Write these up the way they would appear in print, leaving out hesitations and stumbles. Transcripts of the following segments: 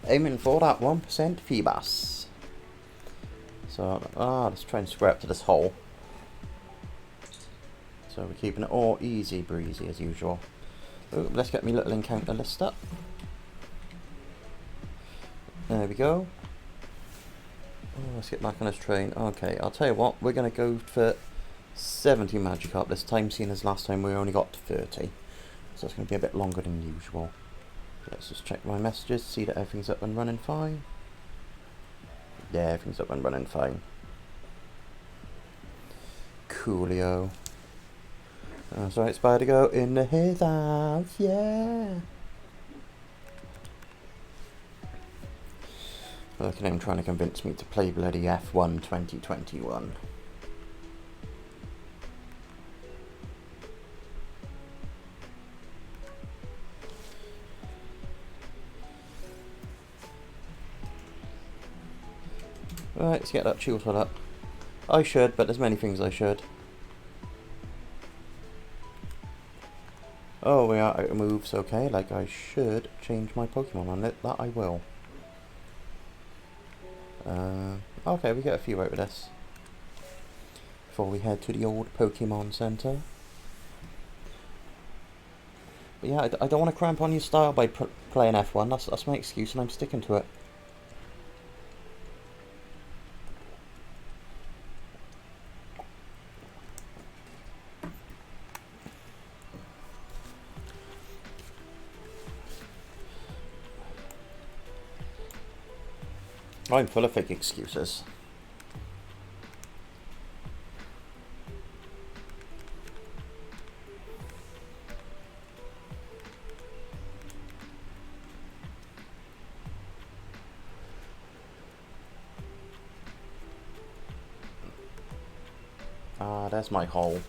aiming for that 1% Feebas. So, let's try and square up to this hole. So we're keeping it all easy breezy as usual. Ooh, let's get me little encounter list up. There we go. Oh, let's get back on this train. Okay, I'll tell you what, we're going to go for 70 Magikarp this time, seeing as last time we only got 30. So it's going to be a bit longer than usual. So let's just check my messages, see that everything's up and running fine. Yeah, everything's up and running fine. Coolio. So it's about to go in his house, yeah. Look at him trying to convince me to play bloody F1 2021. Right, let's get that Chilton up. I should, but there's many things I should. Oh, we are out of moves, okay, like I should change my Pokemon on it, that I will. Okay, we get a few out of this. Before we head to the old Pokemon Center. But yeah, I don't want to cramp on your style by playing F1, that's my excuse and I'm sticking to it. I'm full of fake excuses. There's my hole.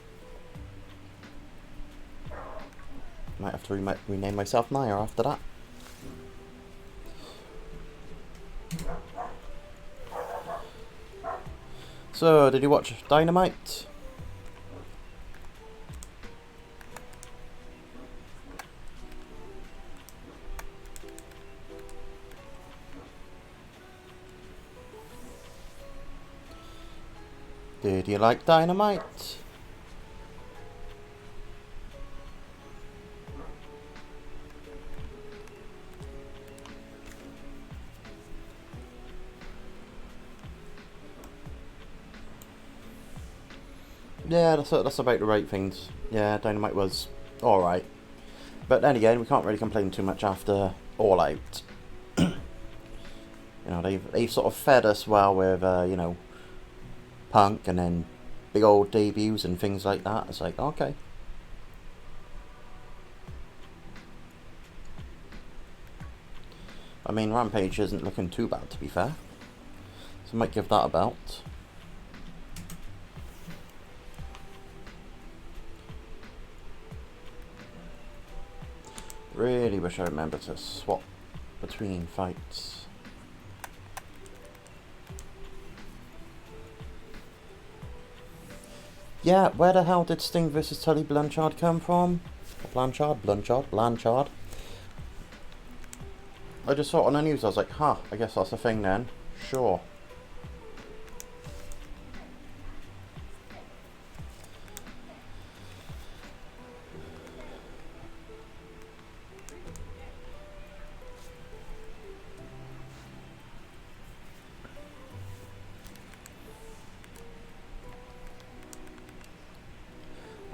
Might have to rename myself Naya after that. So, did you watch Dynamite? Did you like Dynamite? Yeah, that's about the right things. Yeah, Dynamite was alright. But then again, we can't really complain too much after All Out. You know, they've sort of fed us well with, you know, Punk and then big old debuts and things like that. It's like, okay. I mean, Rampage isn't looking too bad, to be fair. So I might give that a belt. Really wish I remembered to swap between fights. Yeah, where the hell did Sting versus Tully Blanchard come from? Blanchard. I just saw it on the news, I was like, huh, I guess that's a thing then. Sure.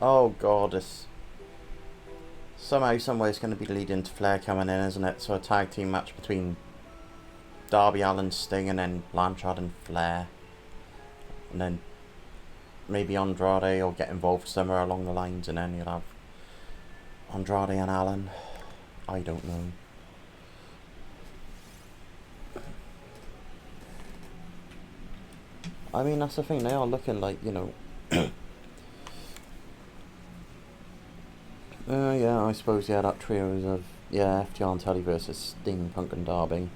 Oh god, it's somehow, someway it's going to be leading to Flair coming in, isn't it? So a tag team match between Darby Allin, Sting, and then Blanchard and Flair. And then maybe Andrade will get involved somewhere along the lines, and then you'll have Andrade and Allin. I don't know. I mean, that's the thing, they are looking like, you know... yeah, I suppose, yeah, that trio is of, yeah, FTR and Tully versus Sting, Punk and Darby.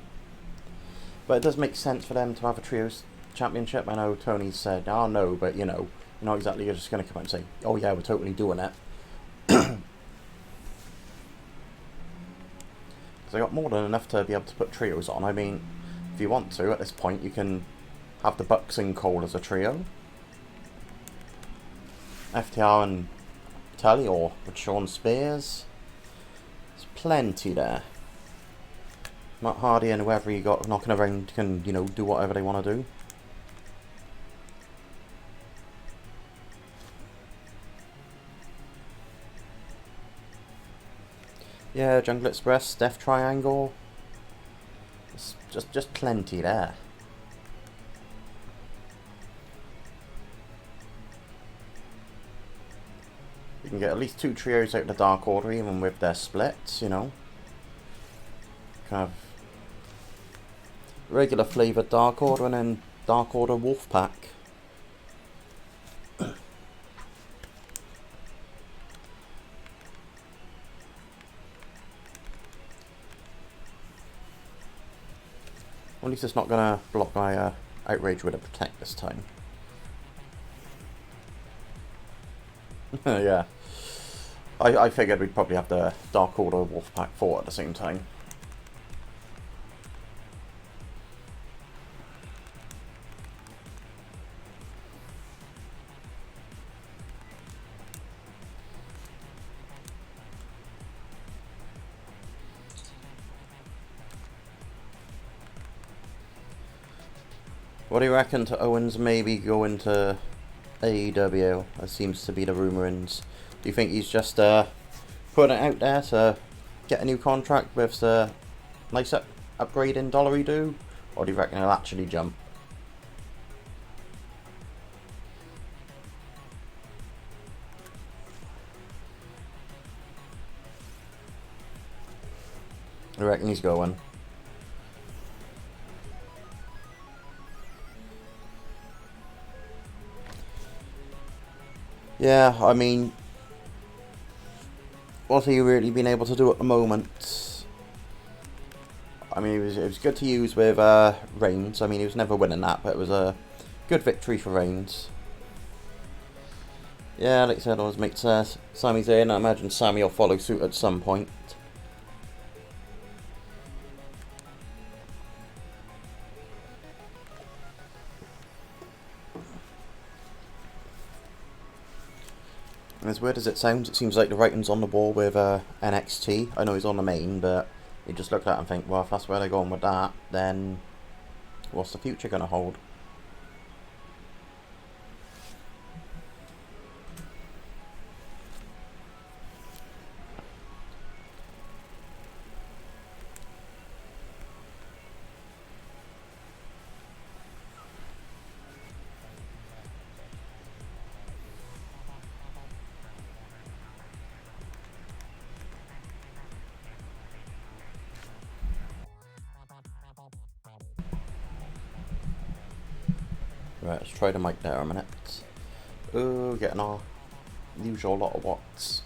But it does make sense for them to have a trios championship. I know Tony said, oh no, but you know, not exactly, you're just going to come out and say, oh yeah, we're totally doing it. Because I got more than enough to be able to put trios on. I mean, if you want to, at this point, you can have the Bucks and Cole as a trio. FTR and Tully, or with Sean Spears. There's plenty there. Matt Hardy and whoever you got knocking around can, you know, do whatever they want to do. Yeah, Jungle Express, Death Triangle. It's just plenty there. You can get at least 2 trios out of the Dark Order, even with their splits, you know. Kind of regular flavoured Dark Order and then Dark Order Wolfpack. At least it's not going to block my Outrage with a Protect this time. Yeah. I figured we'd probably have the Dark Order Wolfpack 4 at the same time. What do you reckon to Owens maybe going to AEW? That seems to be the rumourings. Do you think he's just putting it out there to get a new contract with the nice upgrade in dollary do? Or do you reckon he'll actually jump? I reckon he's going. Yeah, I mean, what have you really been able to do at the moment? I mean, it was good to use with Reigns. I mean, he was never winning that, but it was a good victory for Reigns. Yeah, like I said, I was mates Sami Zayn. I imagine Sami will follow suit at some point. As weird as it sounds, it seems like the writing's on the wall with NXT. I know he's on the main, but you just look at it and think, well, if that's where they're going with that, then what's the future going to hold? Right, let's try the mic there a minute. Oh, getting our usual lot of watts.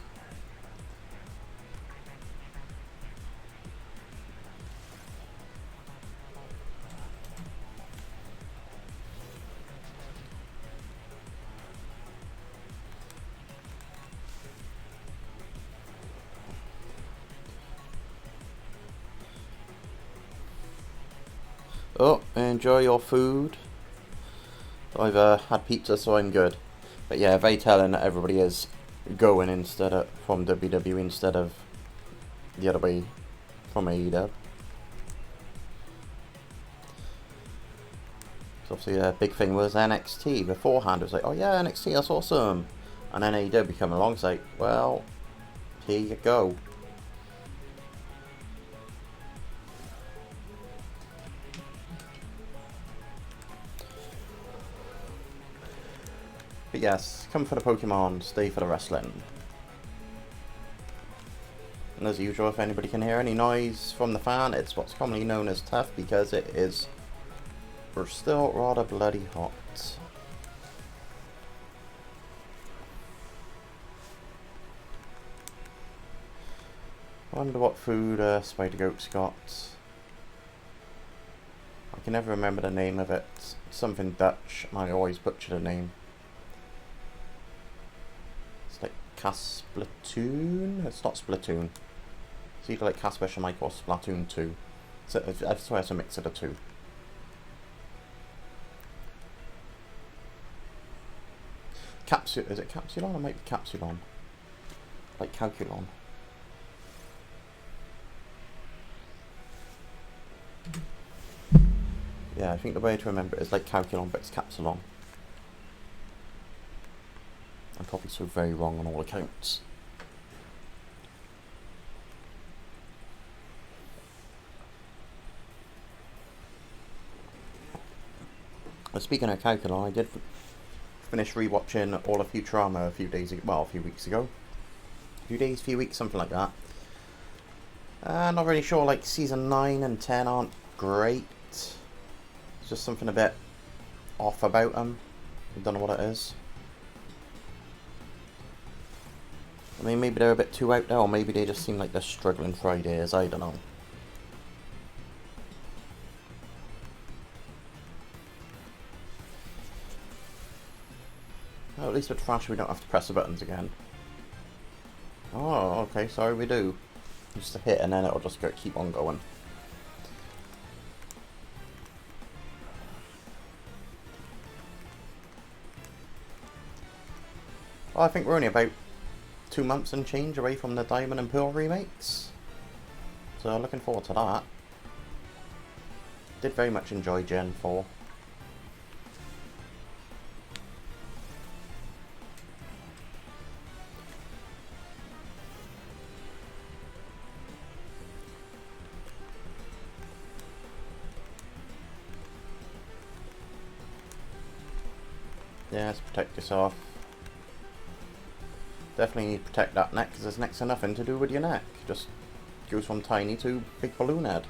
Oh, enjoy your food. I've had pizza, so I'm good. But yeah, very telling that everybody is going instead of from WWE instead of the other way from AEW. So obviously the big thing was NXT beforehand. It was like, oh yeah, NXT, that's awesome. And then AEW coming along, it's like, well, here you go. But yes, come for the Pokemon, stay for the wrestling. And as usual, if anybody can hear any noise from the fan, it's what's commonly known as tough, because it is, we're still rather bloody hot. I wonder what food Spider Goat's got. I can never remember the name of it. Something Dutch, and I always butcher the name. It's like Splatoon? It's not Splatoon. It's either like Casper Mike or Splatoon 2. So I swear it's a mix of the two. Is it Capsulon or might be Capsulon? Like Calculon. Yeah, I think the way to remember it is like Calculon, but it's Capsulon. I'm probably so very wrong on all accounts. But speaking of Calculon, I did finish rewatching all of Futurama a few weeks ago. A few weeks, something like that. Not really sure, like season 9 and 10 aren't great. It's just something a bit off about them. I don't know what it is. I mean, maybe they're a bit too out there, or maybe they just seem like they're struggling for ideas, I don't know. Well, at least with Flash we don't have to press the buttons again. Oh, okay, sorry, we do. Just a hit and then it'll just keep on going. Well, I think we're only about 2 months and change away from the Diamond and Pearl remakes. So looking forward to that. Did very much enjoy Gen 4. Yes, protect yourself. Definitely need to protect that neck, because there's next to nothing to do with your neck. Just goes from tiny to big balloon head.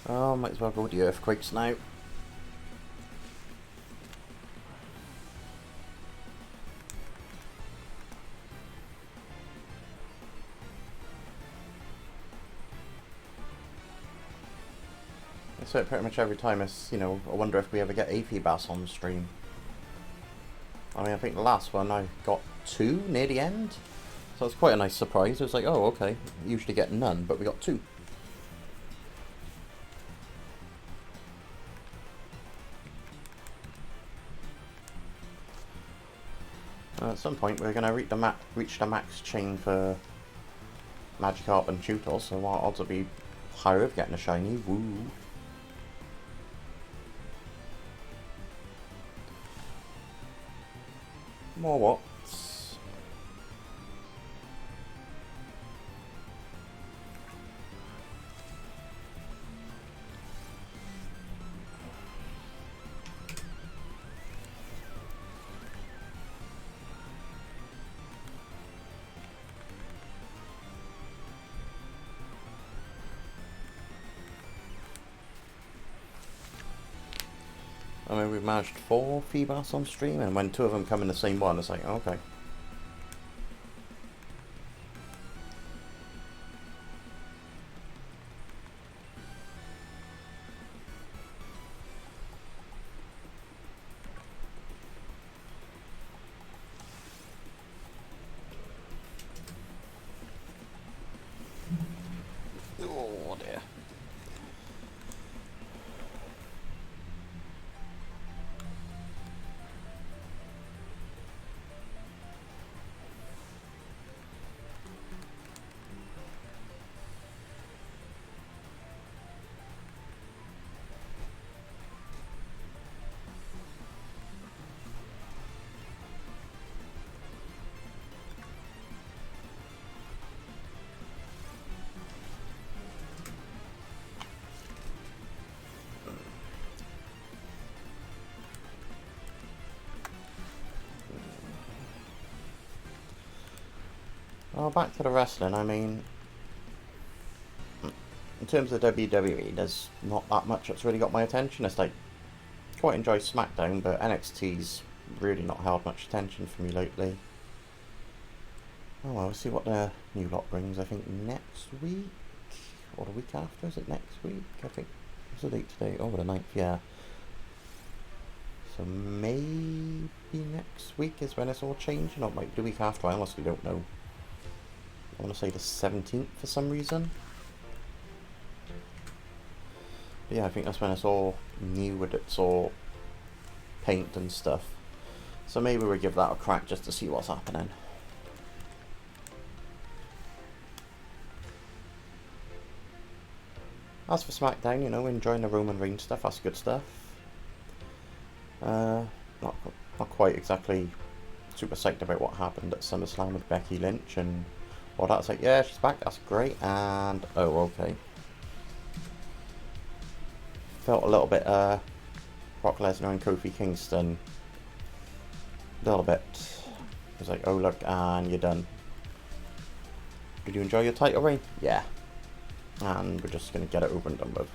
Oh, might as well go with the earthquakes now. I say it pretty much every time. It's, you know, I wonder if we ever get a Feebas on stream. I mean, I think the last one I got 2 near the end. So it's quite a nice surprise. It was like, oh, okay. Usually get none, but we got 2. At some point we're going to reach the max chain for Magikarp and Tutor, so our odds will be higher of getting a shiny. Woo! More what? I mean, we've managed 4 Feebas on stream, and when 2 of them come in the same one, it's like, okay. Oh dear. Well, back to the wrestling, I mean, in terms of WWE, there's not that much that's really got my attention. It's like, quite enjoy SmackDown, but NXT's really not held much attention for me lately. Oh well, we'll see what the new lot brings. I think next week, or the week after. Is it next week? I think, what's the date today? Oh, the 9th, yeah. So maybe next week is when it's all changing, or it might be the week after. I honestly don't know. I want to say the 17th for some reason. But yeah, I think that's when it's all new with its all paint and stuff. So maybe we'll give that a crack just to see what's happening. As for SmackDown, you know, enjoying the Roman Reigns stuff, that's good stuff. Not quite exactly super psyched about what happened at SummerSlam with Becky Lynch and all that. It's like, yeah, she's back, that's great, and oh, okay. Felt a little bit, Brock Lesnar and Kofi Kingston, a little bit. It was like, oh look, and you're done. Did you enjoy your title reign? Yeah. And we're just going to get it over and done with.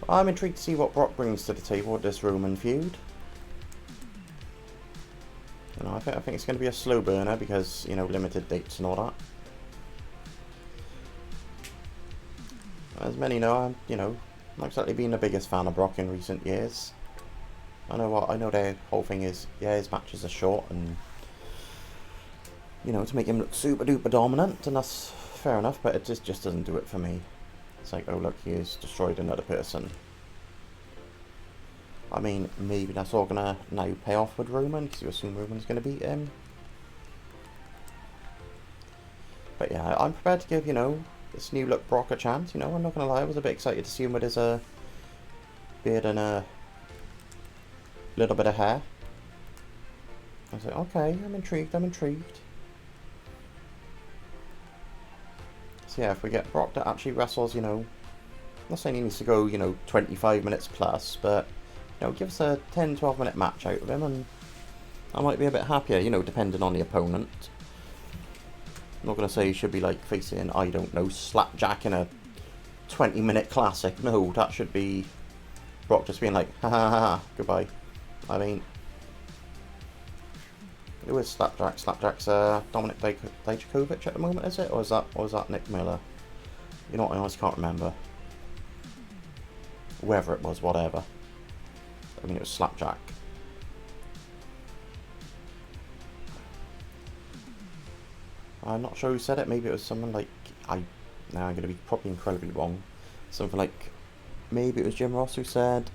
I'm intrigued to see what Brock brings to the table with this Roman feud. You know, I think it's going to be a slow burner because, you know, limited dates and all that. As many know, I'm, you know, not exactly been the biggest fan of Brock in recent years. I know their whole thing is, yeah, his matches are short and, you know, to make him look super duper dominant, and that's fair enough, but it just doesn't do it for me. It's like, oh look, he has destroyed another person. I mean, maybe that's all gonna now pay off with Roman, because you assume Roman's gonna beat him. But yeah, I'm prepared to give, you know, this new look Brock a chance, you know, I'm not gonna lie, I was a bit excited to see him with his beard and a little bit of hair. I was like, okay, I'm intrigued. So yeah, if we get Brock that actually wrestles, you know, I'm not saying he needs to go, you know, 25 minutes plus, but, you know, give us a 10-12 minute match out of him, and I might be a bit happier, you know, depending on the opponent. I'm not going to say he should be, like, facing, I don't know, Slapjack in a 20-minute classic. No, that should be Brock just being like, ha ha ha, ha goodbye. I mean, who is Slapjack? Slapjack's Dominic Dijakovic at the moment, is it? Or is that Nick Miller? You know what, I honestly can't remember. Whoever it was, whatever. I mean, it was Slapjack. I'm not sure who said it. Maybe it was someone like, now I'm going to be probably incredibly wrong. Something like, maybe it was Jim Ross who said,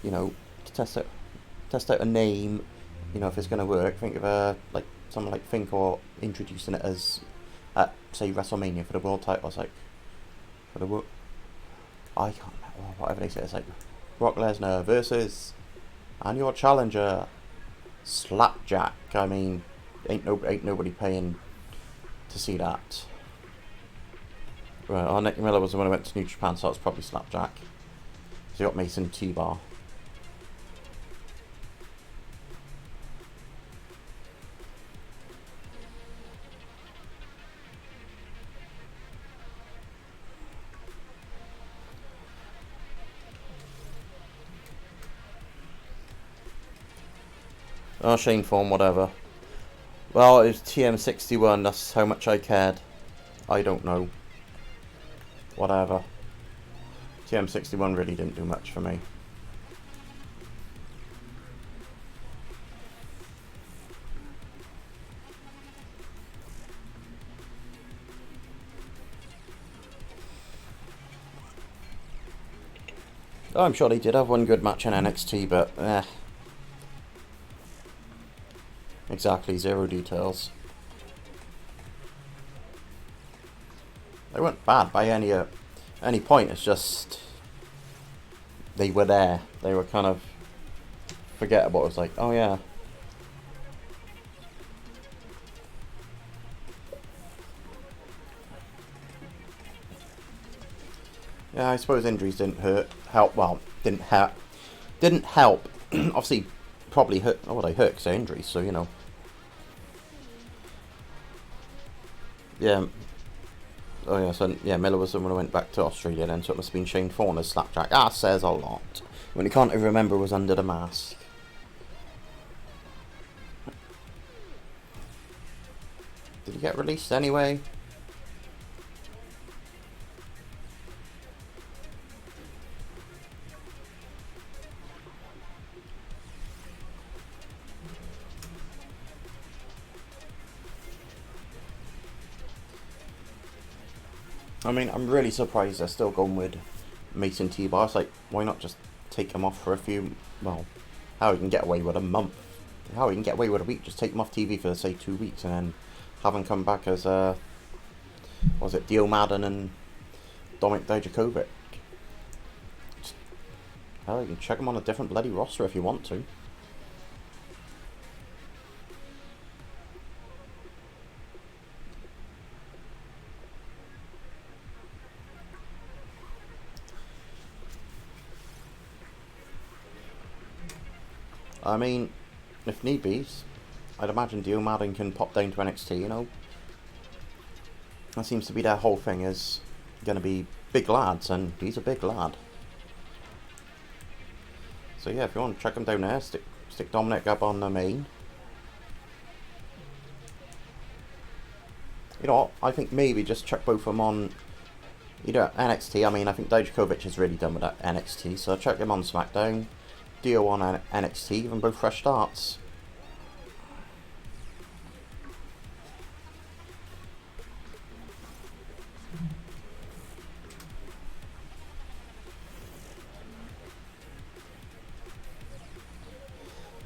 you know, to test out a name, you know, if it's going to work, think of like someone like Fink, or introducing it as at, say, WrestleMania for the world title. It's like, for the world, I can't remember, whatever they say. It's like Brock Lesnar versus, and your challenger, Slapjack. I mean, ain't nobody paying to see that. Right, Nick Miller was the one who went to New Japan, so it's probably Slapjack. So you got Mason T-Bar. Oh, Shane Form, whatever. Well, it was TM61, that's how much I cared. I don't know. Whatever. TM61 really didn't do much for me. Oh, I'm sure they did have one good match in NXT, but exactly, zero details. They weren't bad by any point, it's just they were there. They were kind of forgettable. It was like, oh yeah. Yeah, I suppose injuries didn't help. Well, didn't help. Obviously, probably hurt. Oh, well, they hurt because of injuries, so you know. Yeah. Oh yeah, so yeah, Miller was the one who went back to Australia then, so it must have been Shane Thorne as Slapjack. That says a lot. When you can't even remember who was under the mask. Did he get released anyway? I mean, I'm really surprised they're still going with Mason T-Bar. Like, why not just take him off for a few... Well, how he can get away with a month. How he can get away with a week. Just take him off TV for, say, 2 weeks and then have him come back as, was it Dio Madden and Dominik Dijakovic? Hell, you can check him on a different bloody roster if you want to. I mean, if need be, I'd imagine Dio Madden can pop down to NXT, you know. That seems to be their whole thing, is going to be big lads, and he's a big lad. So yeah, if you want to check him down there, stick Dominik up on the main. You know what, I think maybe just chuck both of them on, you know, NXT. I mean, I think Dijakovic is really done with that NXT, so chuck him on SmackDown. Dio on NXT, even both fresh starts.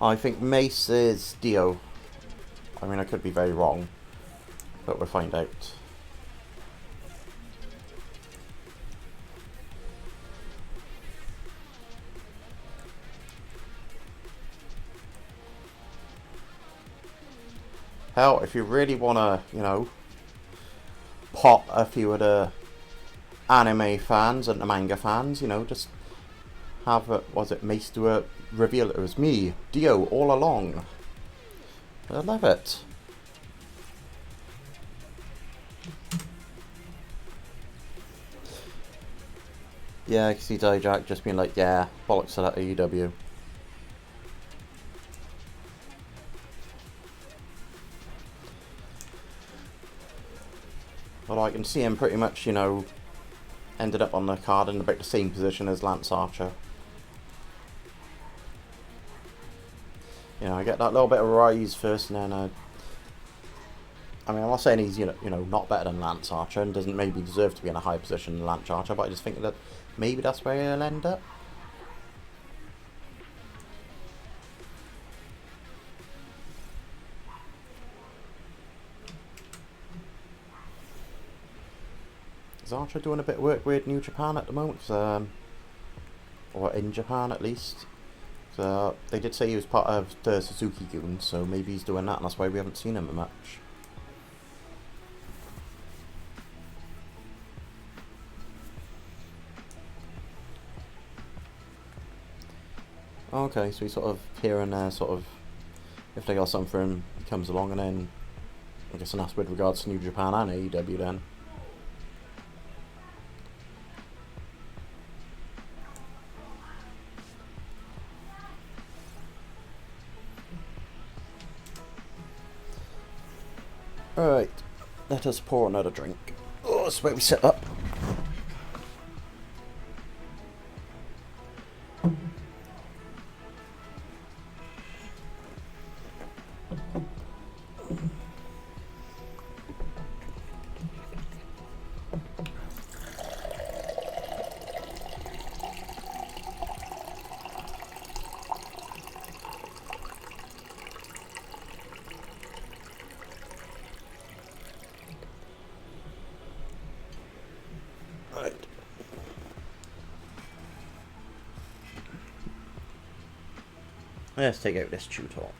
I think Mace is Dio. I mean, I could be very wrong, but we'll find out. Hell, if you really want to, you know, pop a few of the anime fans and the manga fans, you know, just have, was it Mace do a reveal? It was me, Dio, all along. I love it. Yeah, I can see Dijak just being like, yeah, bollocks to that AEW. But I can see him pretty much, you know, ended up on the card in about the same position as Lance Archer. You know, I get that little bit of rise first, and then I mean, I'm not saying he's, you know, not better than Lance Archer and doesn't maybe deserve to be in a high position than Lance Archer, but I just think that maybe that's where he'll end up. Is Archer doing a bit of work with New Japan at the moment? Or in Japan at least? They did say he was part of the Suzuki Gun, so maybe he's doing that, and that's why we haven't seen him much. Okay, so he's sort of here and there, sort of, if they got something for him, he comes along, and then, I guess that's with regards to New Japan and AEW then. Alright, let us pour another drink. Oh, that's where we set up. Let's take out this chew top.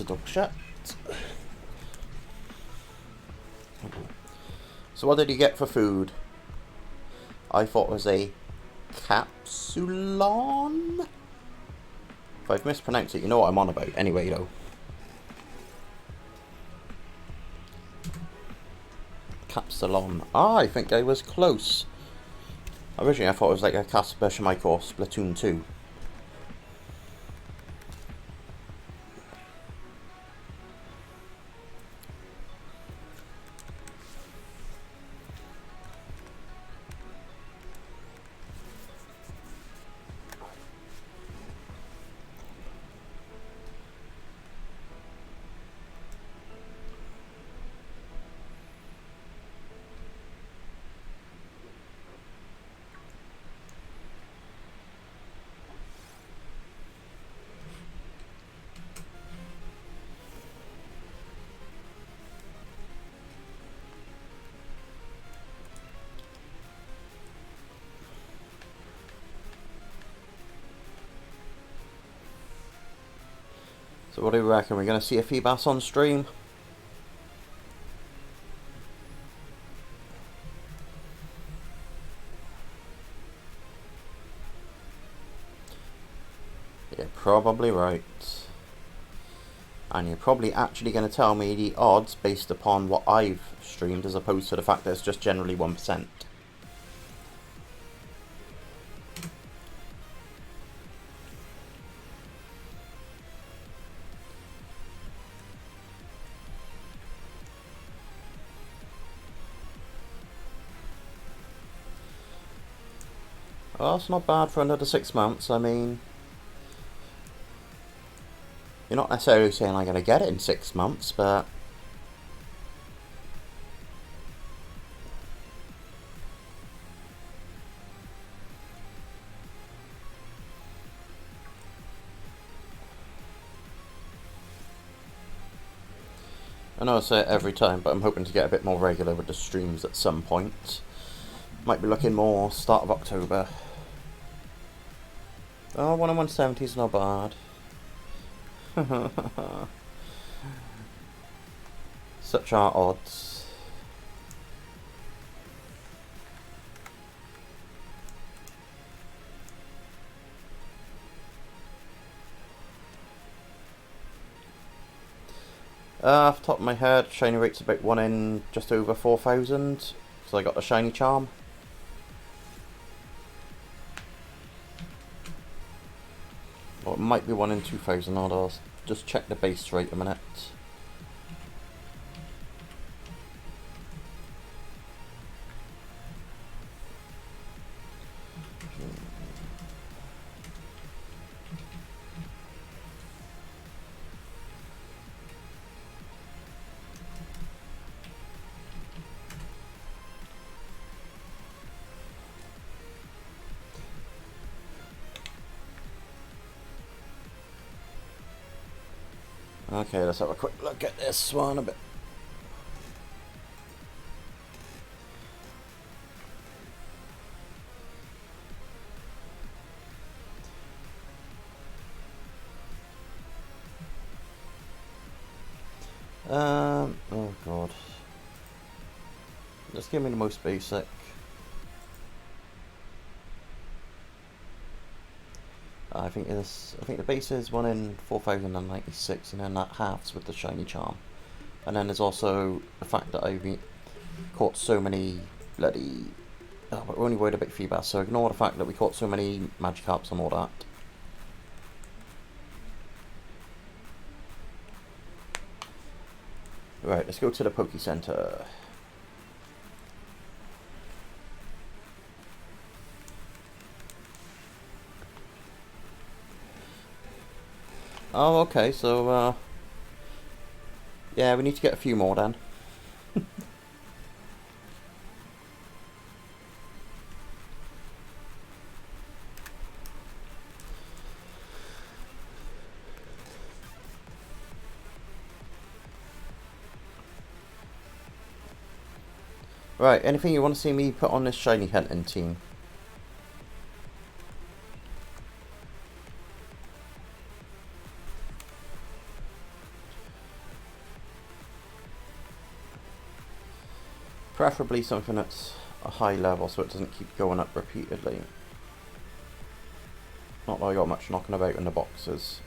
double shut. So what did you get for food? I thought it was a capsulon? If I've mispronounced it, you know what I'm on about. Anyway, though. Capsulon. Ah, I think I was close. Originally, I thought it was like a Casper Shemike or Splatoon 2. So what do you reckon? We're going to see a Feebas on stream? You're probably right. And you're probably actually going to tell me the odds based upon what I've streamed as opposed to the fact that it's just generally 1%. Well, that's not bad for another 6 months. I mean, you're not necessarily saying I'm going to get it in 6 months, but I know I say it every time, but I'm hoping to get a bit more regular with the streams at some point. Might be looking more start of October. Oh, 1 in 170 is not bad. Such are odds. Off the top of my head, shiny rate's about 1 in just over 4,000. So I got the shiny charm. Or it might be 1 in 2,000. I'll just check the base rate a minute. Okay, let's have a quick look at this one a bit. Oh god. Just give me the most basic. I think the base is 1 in 4,096, and then that halves with the shiny charm. And then there's also the fact that I've caught so many bloody. Oh, but we're only worried about Feebas, so ignore the fact that we caught so many Magikarps and all that. Right, let's go to the Poke Center. Oh, okay, so, yeah, we need to get a few more then. Right, anything you want to see me put on this shiny hunting team? Preferably something that's a high level so it doesn't keep going up repeatedly. Not that I got much knocking about in the boxes.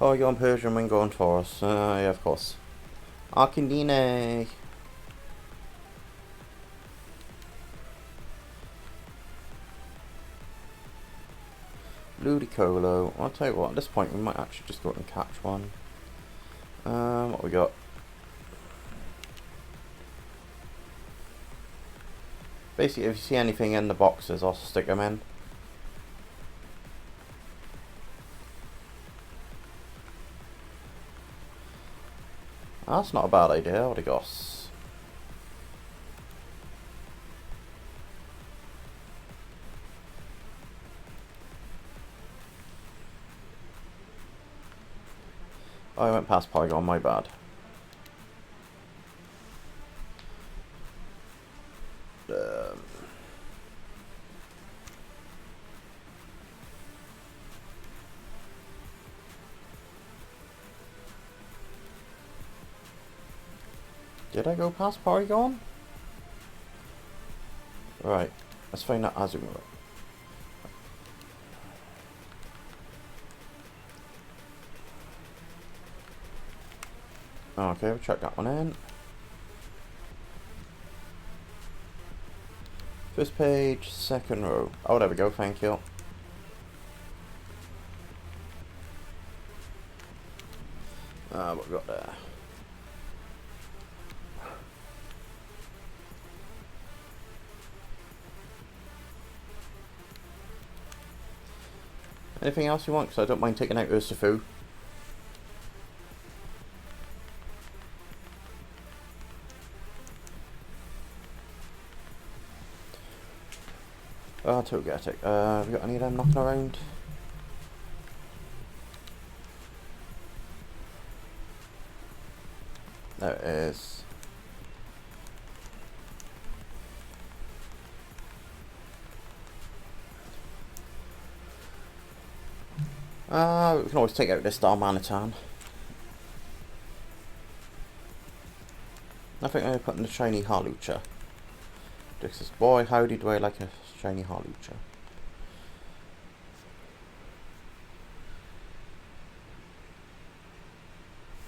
Oh, you're on Persian Wing going Taurus. Yeah, of course. Arkindine! Ludicolo. I'll tell you what, at this point we might actually just go out and catch one. What we got? Basically, if you see anything in the boxes, I'll stick them in. That's not a bad idea, what a goss. Oh, I went past Polygon, my bad. Did I go past Polygon? Right, let's find out Azumarill. Okay, we'll check that one in. First page, second row. Oh, there we go, thank you. What we got there? Anything else you want? Because I don't mind taking out Ursafu. Oh, Togetic. Have we got any of them knocking around? There it is. We can always take out this Darmanitan. I think I'm going to put in the shiny Harlucha. Just boy, howdy do I like a shiny Harlucha.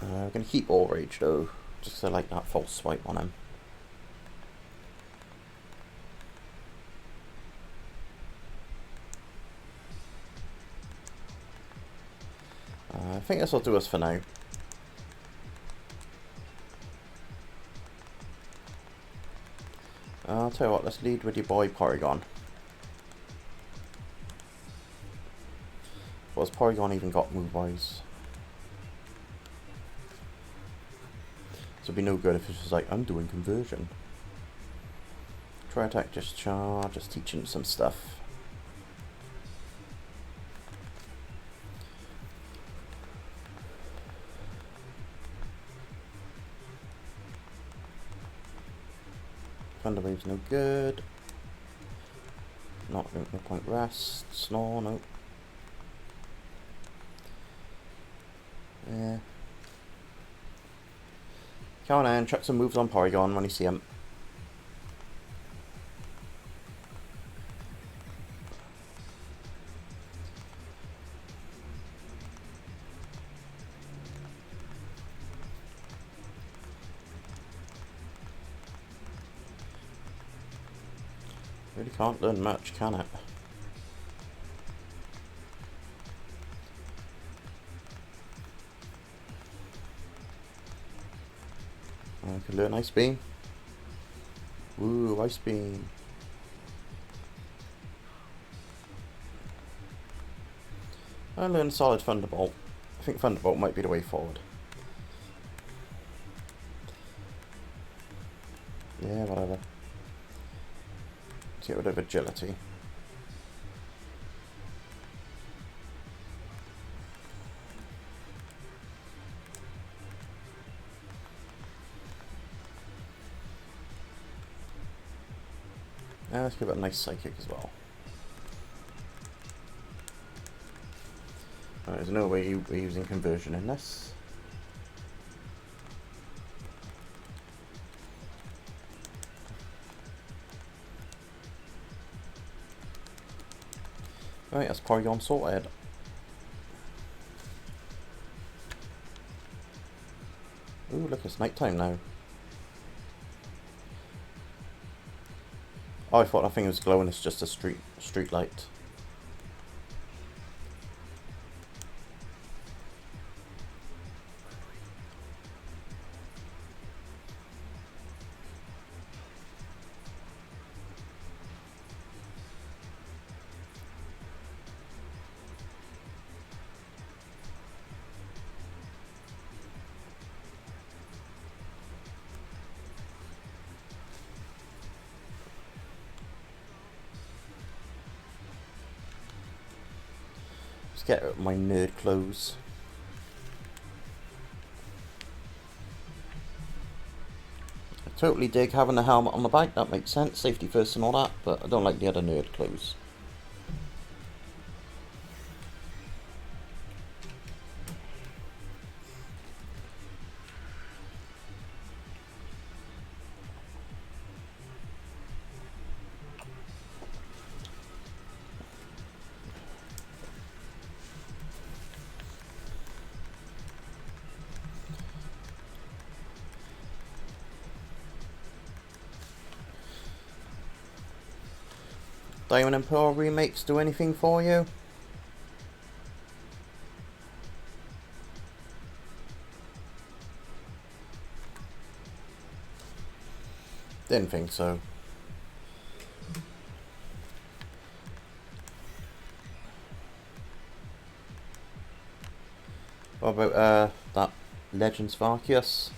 I'm going to keep All Rage though, just 'cause I like that false swipe on him. I think this will do us for now. I'll tell you what, let's lead with your boy Porygon. What's Porygon even got move-wise? So it'd be no good if it's just like, I'm doing conversion. Try attack, just charge, just teaching some stuff. Thunder Wave's no good. Not no point rest. Snore, no. Yeah. Come on in, check some moves on Porygon when you see him. Really can't learn much, can it? I could learn Ice Beam. Ooh, Ice Beam. I learned Solid Thunderbolt. I think Thunderbolt might be the way forward. Yeah, whatever. Let's get rid of agility. Now let's give it a nice psychic as well. There's no way we're using conversion in this. Right, that's Porygon sorted. Ooh, look, it's night time now. Oh, I thought that thing was glowing, it's just a street light. Let's get my nerd clothes. I totally dig having the helmet on the bike, that makes sense, safety first and all that, but I don't like the other nerd clothes. Diamond and Pearl remakes do anything for you? Didn't think so. What about that Legends of Arceus?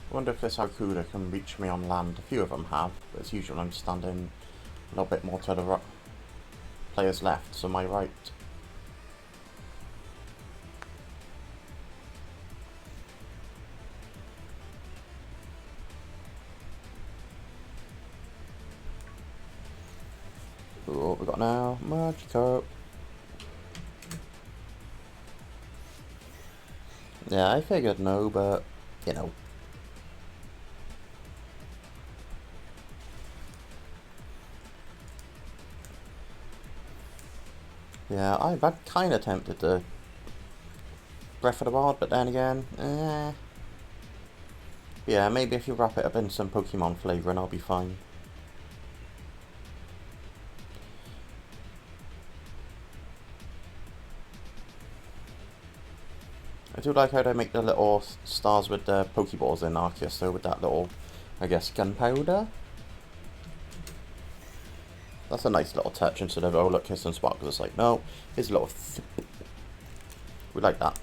I wonder if this Arcuda can reach me on land. A few of them have, but as usual I'm standing a little bit more to the player's left, so my right. Ooh, what we got now? Magikarp. Yeah, I figured no, but you know. Yeah, I'm kind of tempted to Breath of the Wild, but then again, yeah, maybe if you wrap it up in some Pokemon flavouring, I'll be fine. I do like how they make the little stars with the Pokeballs in Arceus, though, with that little, I guess, gunpowder. That's a nice little touch instead of, oh look, Kiss and Sparkle. It's like, no, here's a little we like that.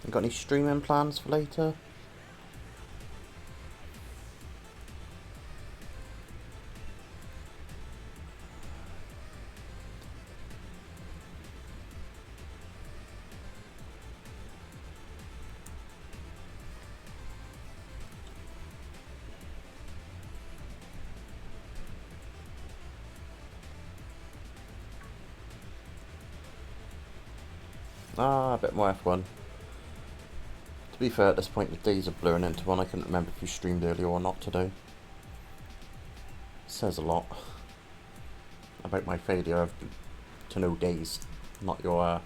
You got any streaming plans for later? Ah, a bit more F1. To be fair, at this point the days are blurring into one. I couldn't remember if you streamed earlier or not today. Says a lot about my failure of to know days, not your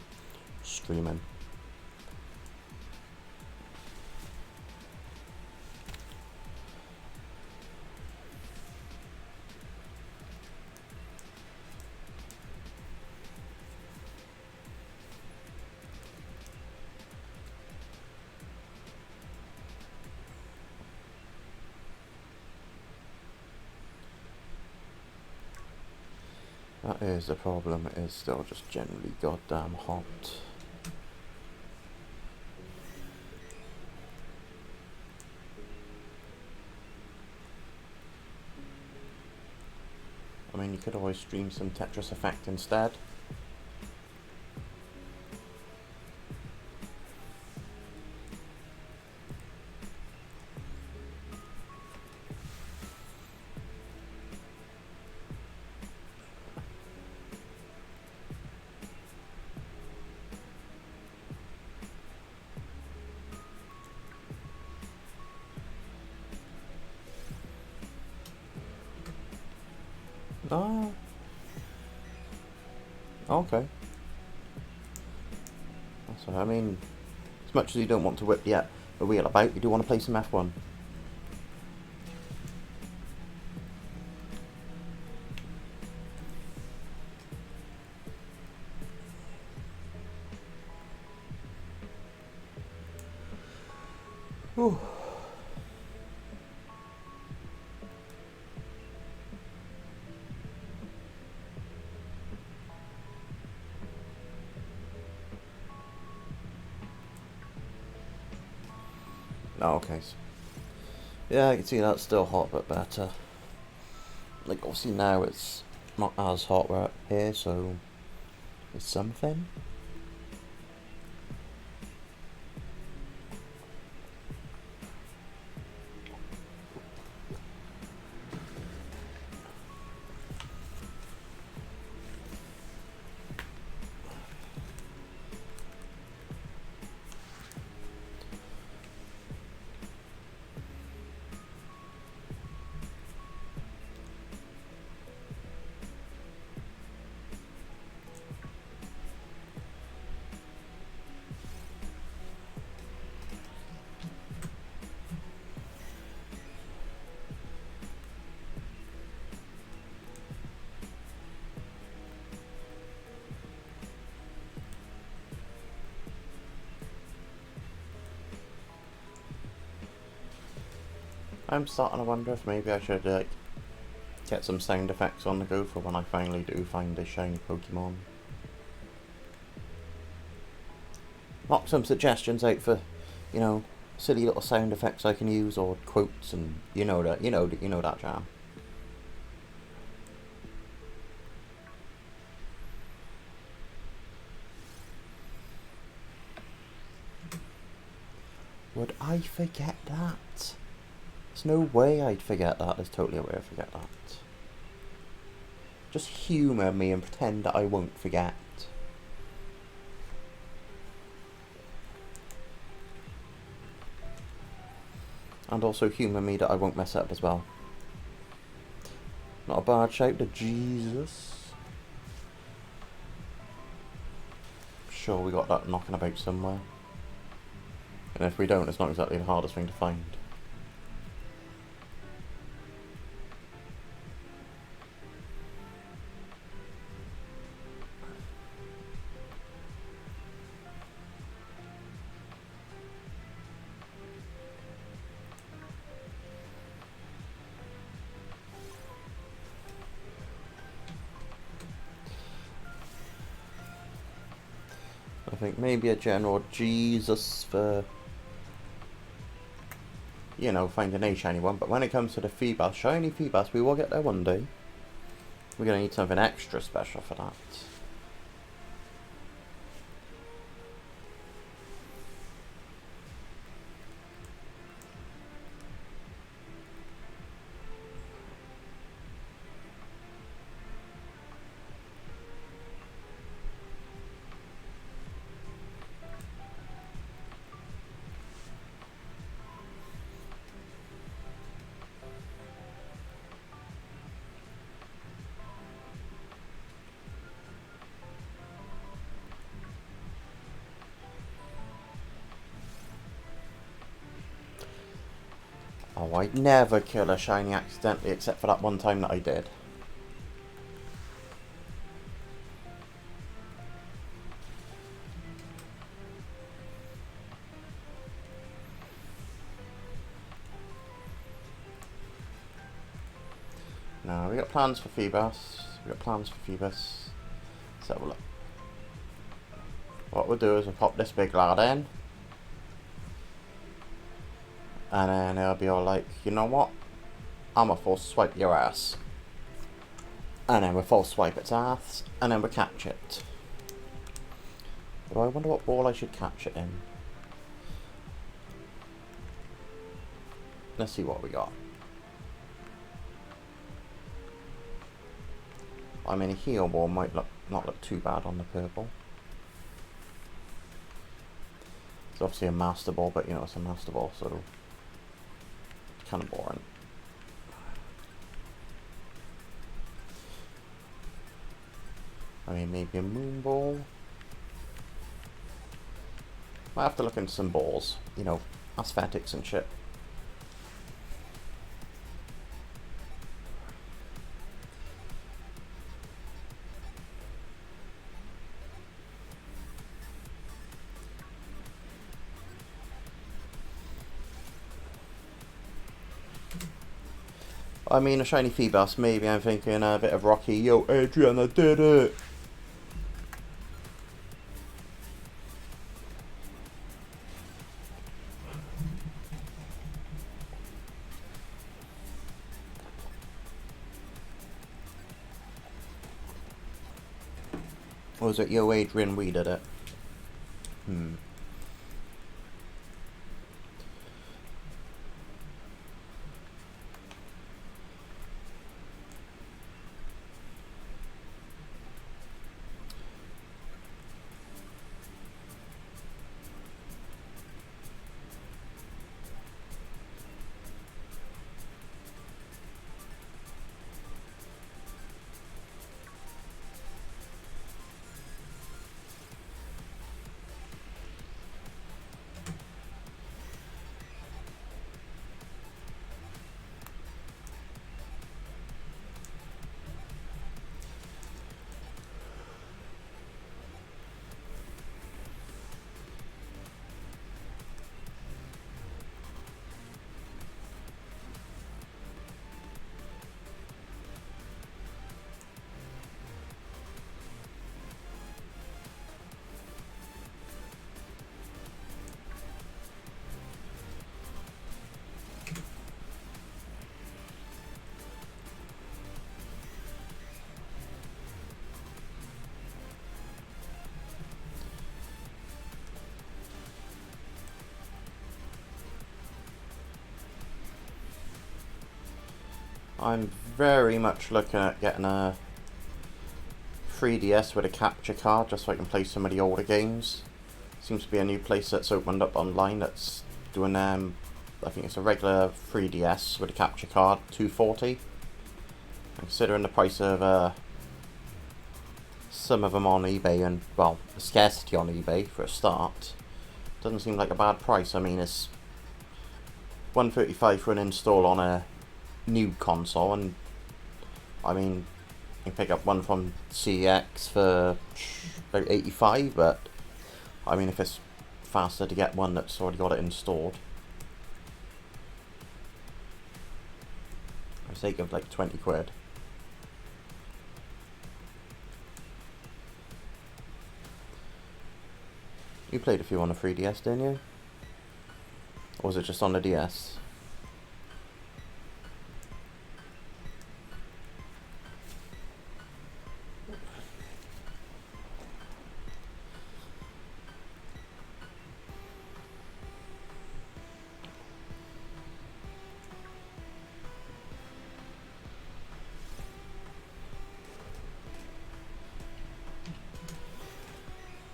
streaming. That is the problem, it is still just generally goddamn hot. I mean, you could always stream some Tetris Effect instead. Ah, okay. That's what I mean. As much as you don't want to whip the wheel about, you do want to play some F1. Whew. Oh, okay. Yeah, I can see that's still hot, but better. Like, obviously now it's not as hot right here, so it's something. I'm starting to wonder if maybe I should get some sound effects on the go for when I finally do find a shiny Pokemon. Knock some suggestions out for, you know, silly little sound effects I can use, or quotes, and you know that jam. Would I forget that? There's no way I'd forget that. There's totally a way I'd forget that. Just humour me and pretend that I won't forget. And also humour me that I won't mess up as well. Not a bad shout to Jesus. Sure, we got that knocking about somewhere. And if we don't, it's not exactly the hardest thing to find. I think maybe a general Jesus for, you know, finding a shiny one. But when it comes to the Feebas, shiny Feebas, we will get there one day. We're going to need something extra special for that. Oh, I'd never kill a shiny accidentally except for that one time that I did. No, we got plans for Feebas. We got plans for Feebas. Let's have a look. What we'll do is we'll pop this big lad in. And then he'll be all like, you know what? I'ma force swipe your ass. And then we'll force swipe its ass. And then we'll catch it. But I wonder what ball I should catch it in. Let's see what we got. I mean, a heal ball might not look too bad on the purple. It's obviously a master ball, but you know, it's a master ball, so it's kind of boring. I mean, maybe a moon ball. Might have to look into some balls, you know, aesthetics and shit. I mean, a shiny Feebas, maybe I'm thinking a bit of Rocky. Yo, Adrian, I did it! Or was it Yo, Adrian, we did it? I'm very much looking at getting a 3DS with a capture card just so I can play some of the older games. Seems to be a new place that's opened up online that's doing I think it's a regular 3DS with a capture card, $240. Considering the price of some of them on eBay and, well, the scarcity on eBay for a start, doesn't seem like a bad price. I mean, it's $135 for an install on a new console, and I mean, you can pick up one from CX for about $85, but I mean, if it's faster to get one that's already got it installed, I'd say give like 20 quid. You played a few on the 3DS, didn't you? Or was it just on the DS?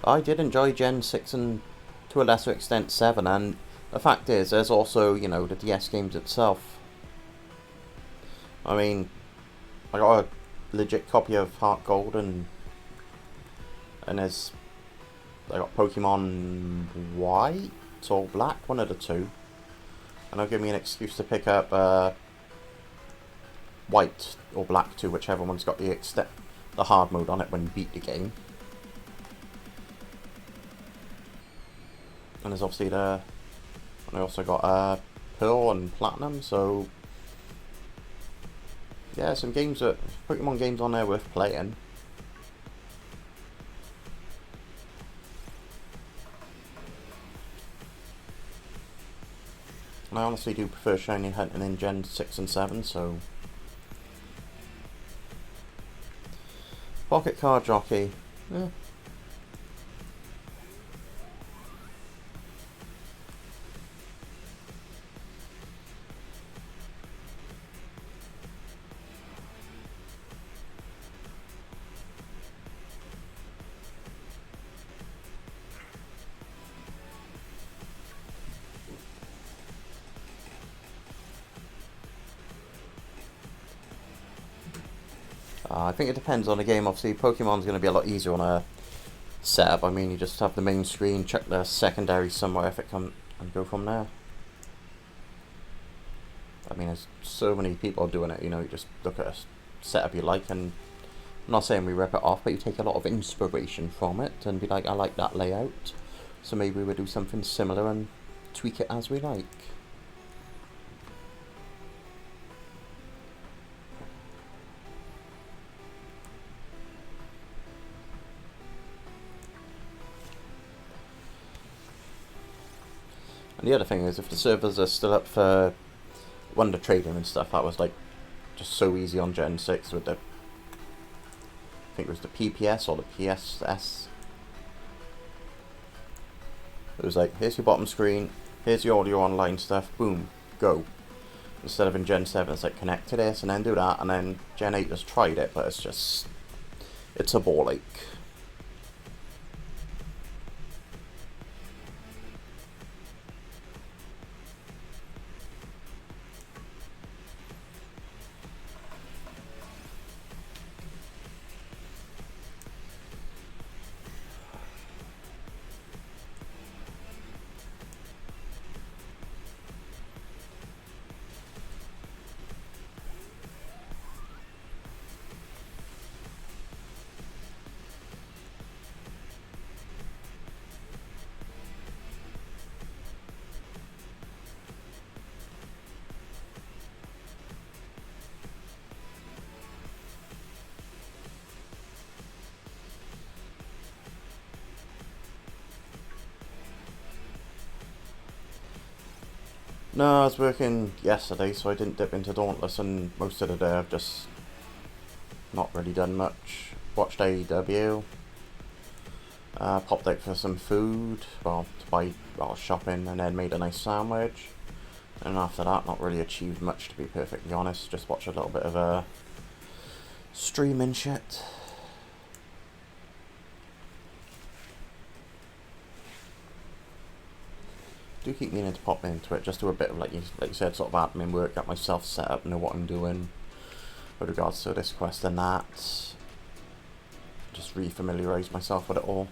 I did enjoy Gen 6 and to a lesser extent 7, and the fact is there's also, you know, the DS games itself. I mean, I got a legit copy of Heart Gold and there's, I got Pokemon White or Black, one of the two. And it'll give me an excuse to pick up white or black too, whichever one's got the hard mode on it when you beat the game. And there's obviously I also got Pearl and Platinum, so yeah, some Pokemon games on there worth playing. And I honestly do prefer shiny hunting in Gen 6 and 7, so... Pocket Card Jockey. Yeah. I think it depends on the game. Obviously, Pokemon's going to be a lot easier on a setup. I mean, you just have the main screen, check the secondary somewhere if it comes, and go from there. I mean, there's so many people doing it, you know, you just look at a setup you like, and I'm not saying we rip it off, but you take a lot of inspiration from it and be like, I like that layout, so maybe we'll do something similar and tweak it as we like. And the other thing is, if the servers are still up for Wonder Trading and stuff, that was like just so easy on Gen 6 with the, I think it was the PPS or the PSS. It was like, here's your bottom screen, here's your online stuff, boom, go. Instead of in Gen 7, it's like connect to this and then do that, and then Gen 8 has tried it, but it's a ball ache. No, I was working yesterday, so I didn't dip into Dauntless, and most of the day I've just not really done much. Watched AEW, popped out for some food, shopping, and then made a nice sandwich. And after that, not really achieved much, to be perfectly honest. Just watched a little bit of streaming shit. Do keep meaning to pop into it, just do a bit of, like you said, sort of admin work, get myself set up, know what I'm doing with regards to this quest and that. Just re-familiarise myself with it all.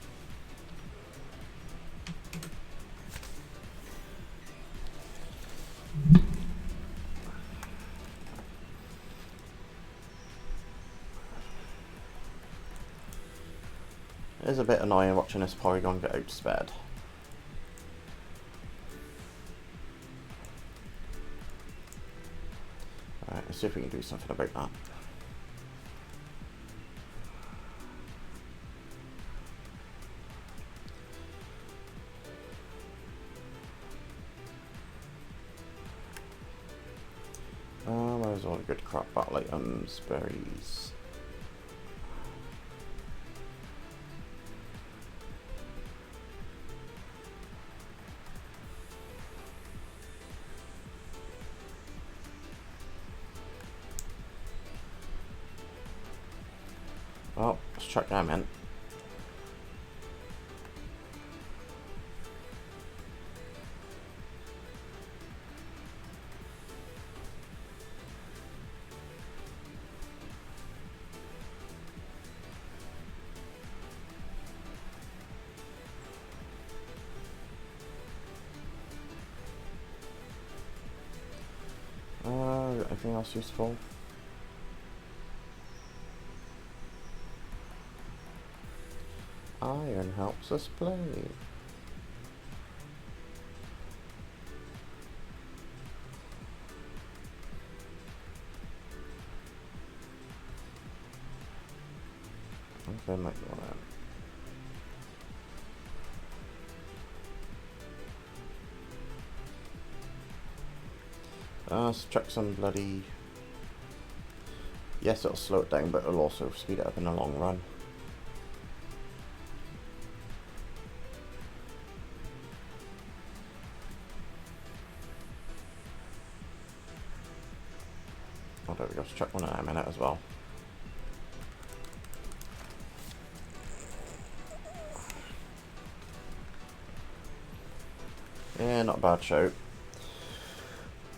It is a bit annoying watching this Porygon get outsped. Alright, let's see if we can do something about that. Where's all the good crap battle items? Berries. Well, let's chuck them in. Anything else useful? Iron helps us play. Okay, might be one of them. Let's check some bloody... Yes, it'll slow it down, but it'll also speed it up in the long run. Oh, there we go. Let's check one of them in it as well. Yeah, not a bad shout.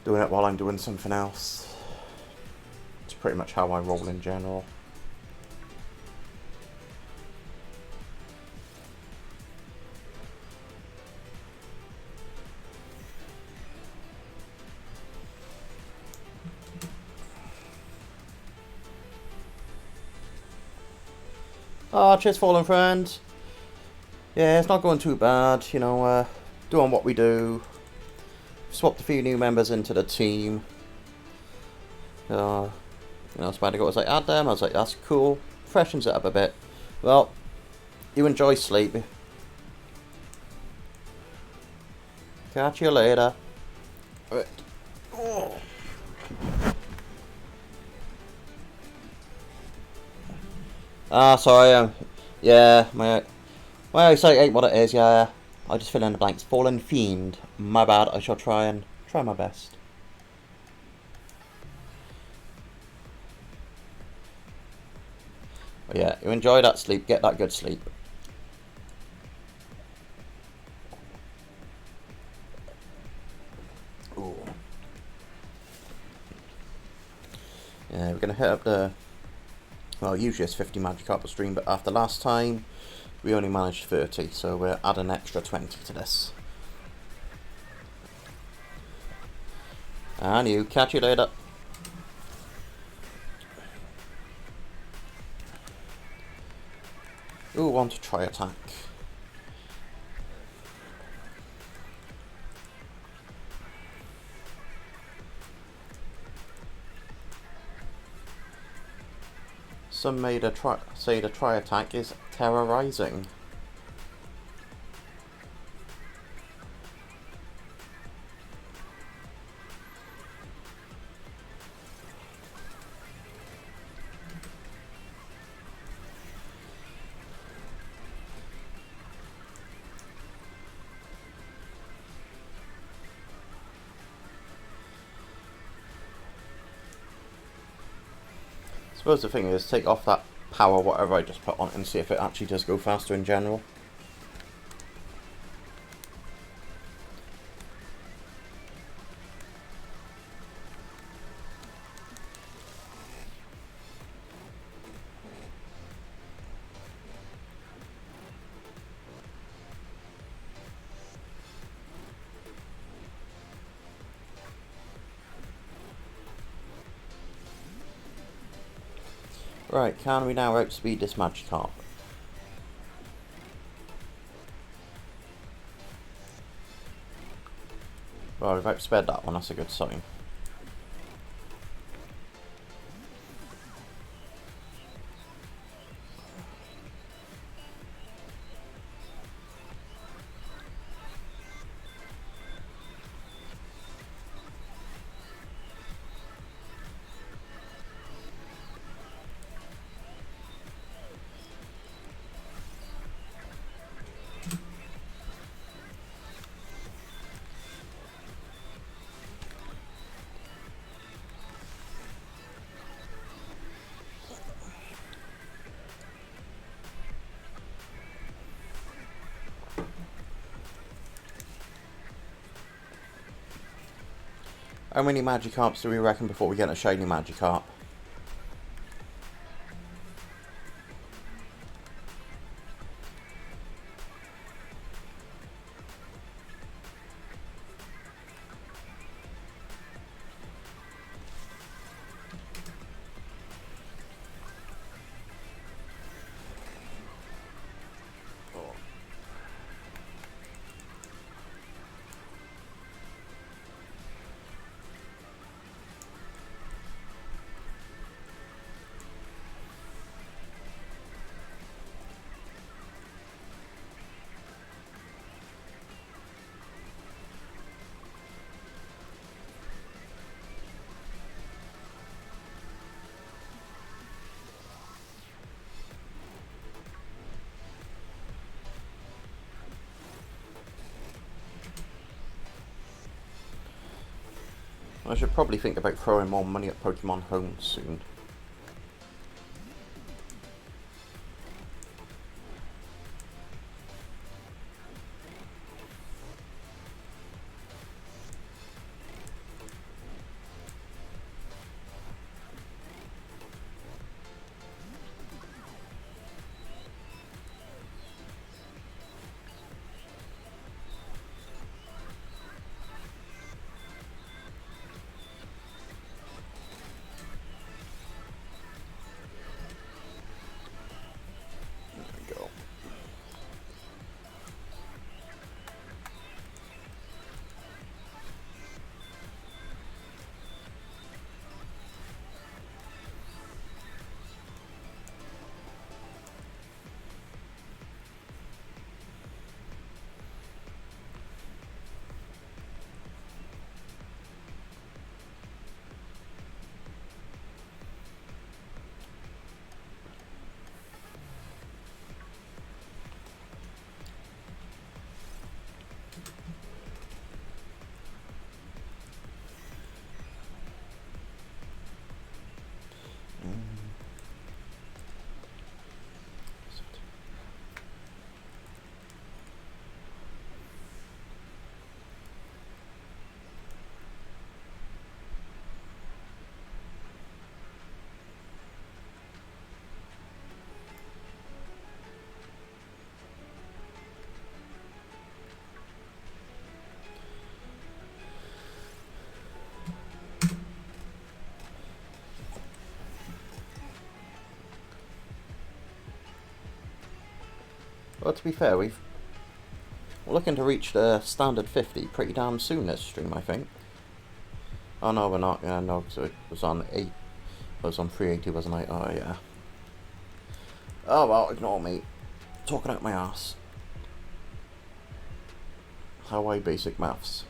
Doing it while I'm doing something else. It's pretty much how I roll in general. Ah, cheers, fallen friends. Yeah, it's not going too bad, you know, doing what we do. Swapped a few new members into the team. You know, Spider was like, add them. I was like, that's cool. Freshens it up a bit. Well, you enjoy sleep. Catch you later. Right. Oh. Sorry. Yeah, my eyesight ain't what it is. Yeah, I just fill in the blanks. Fallen fiend. My bad. I shall try my best. But yeah, you enjoy that sleep. Get that good sleep. Ooh. Yeah, we're gonna hit up the. Well, usually it's 50 Magikarp per stream, but after last time, we only managed 30, so we're adding an extra 20 to this. And you, catch you later. Ooh, want to try attack. Some say the try attack is terrorizing. I suppose the thing is, take off that power whatever I just put on and see if it actually does go faster in general. Right, can we now outspeed this Magikarp? Well, we've outsped that one, that's a good sign. How many Magikarps do we reckon before we get a shiny Magikarp? I should probably think about throwing more money at Pokemon Home soon. Well, to be fair, we're looking to reach the standard 50 pretty damn soon this stream, I think. Oh no, we're not. Yeah, no, because it was on 8. It was on 380, wasn't I? Oh yeah. Oh well, ignore me. Talking out my ass. Hawaii basic maths.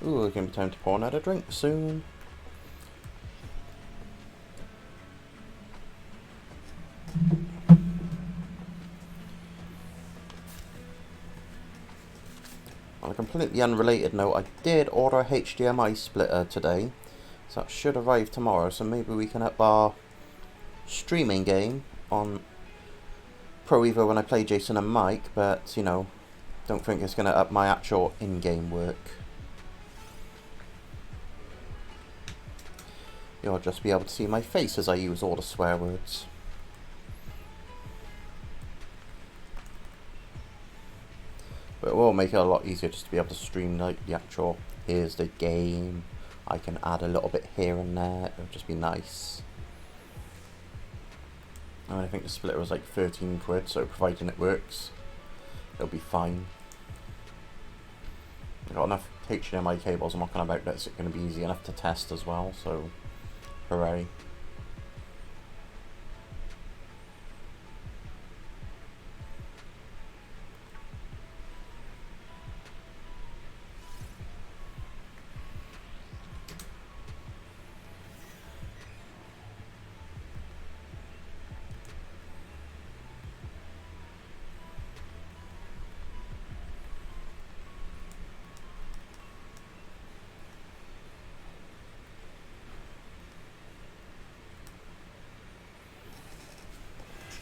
Ooh, it's gonna be time to pour another drink soon. On a completely unrelated note, I did order a HDMI splitter today, so that should arrive tomorrow, so maybe we can up our streaming game on Pro Evo when I play Jason and Mike, but, you know, don't think it's going to up my actual in-game work. You'll just be able to see my face as I use all the swear words. But it will make it a lot easier just to be able to stream like the actual, here's the game. I can add a little bit here and there, it'll just be nice. And I think the splitter was like 13 quid, so providing it works, it'll be fine. I've got enough HDMI cables I'm not going about that it's going to be easy enough to test as well, so hooray.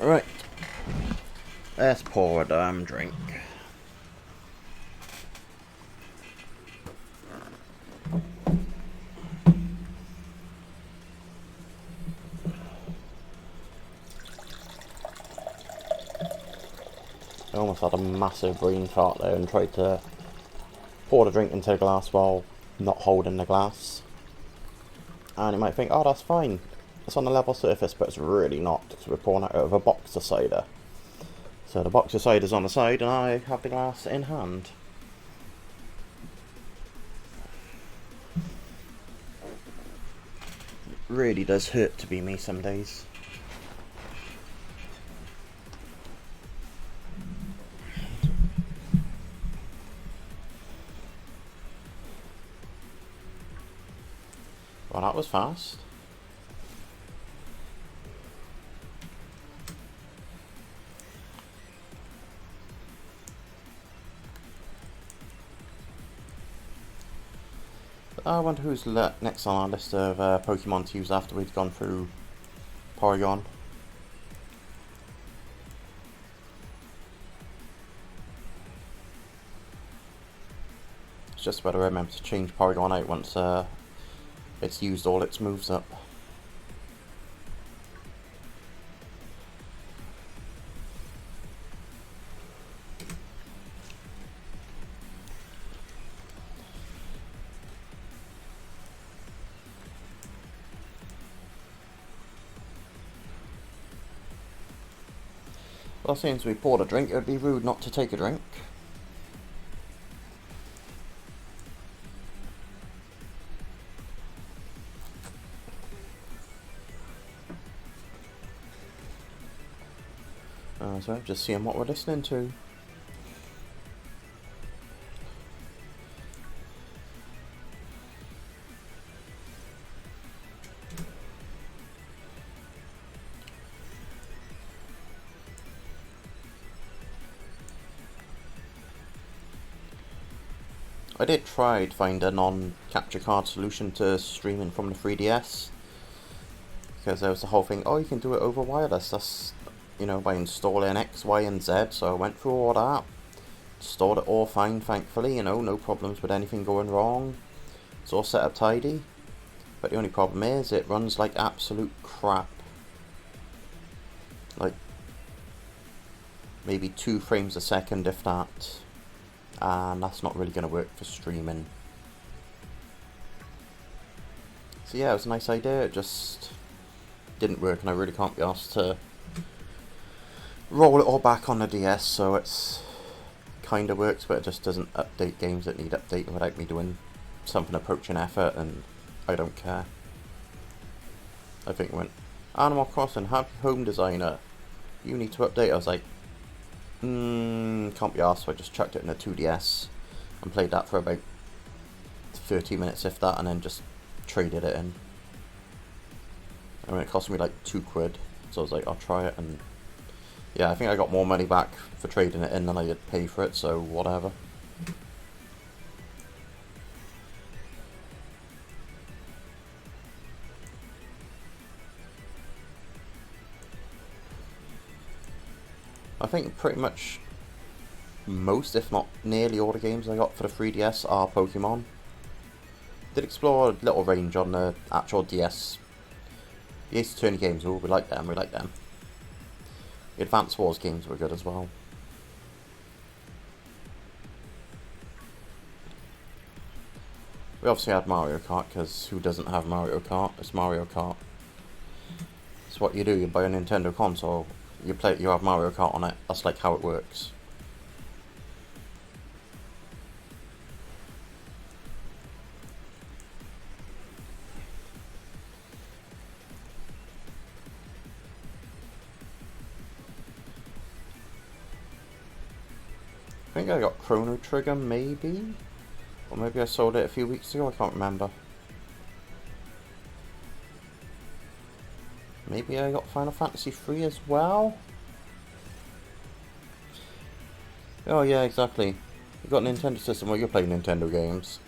Right, let's pour a damn drink. almost had a massive brain fart there and tried to pour the drink into a glass while not holding the glass. And you might think, oh, that's fine. It's on a level surface, but it's really not, because we're pouring it out of a box of cider. So the box of cider is on the side, and I have the glass in hand. It really does hurt to be me some days. Well, that was fast. I wonder who's next on our list of Pokemon to use after we've gone through Porygon. It's just whether I remember to change Porygon out once it's used all its moves up. Well, since we poured a drink, it would be rude not to take a drink. So just seeing what we're listening to. I did try to find a non-capture card solution to streaming from the 3DS, because there was the whole thing, oh, you can do it over wireless, that's, you know, by installing X, Y and Z. So I went through all that, installed it all fine, thankfully, you know, no problems with anything going wrong, it's all set up tidy. But the only problem is it runs like absolute crap, like maybe 2 frames a second if that. And that's not really going to work for streaming. So yeah, it was a nice idea, it just didn't work, and I really can't be asked to roll it all back on the DS, so it's kinda works, but it just doesn't update games that need updating without me doing something approaching effort, and I don't care. I think it went, Animal Crossing, happy home designer, you need to update. I was like, can't be asked, so I just chucked it in a 2DS and played that for about 30 minutes if that, and then just traded it in. I mean, it cost me like £2, so I was like, I'll try it, and yeah, I think I got more money back for trading it in than I did pay for it, so whatever. I think pretty much most, if not nearly all the games I got for the 3DS are Pokemon. Did explore a little range on the actual DS. The Ace Attorney games, we like them, The Advance Wars games were good as well. We obviously had Mario Kart, because who doesn't have Mario Kart? It's Mario Kart. It's what you do, you buy a Nintendo console, you have Mario Kart on it, that's like how it works. I think I got Chrono Trigger, maybe? Or maybe I sold it a few weeks ago, I can't remember. Maybe I got Final Fantasy 3 as well? Oh yeah, exactly. You got a Nintendo system where you're playing Nintendo games.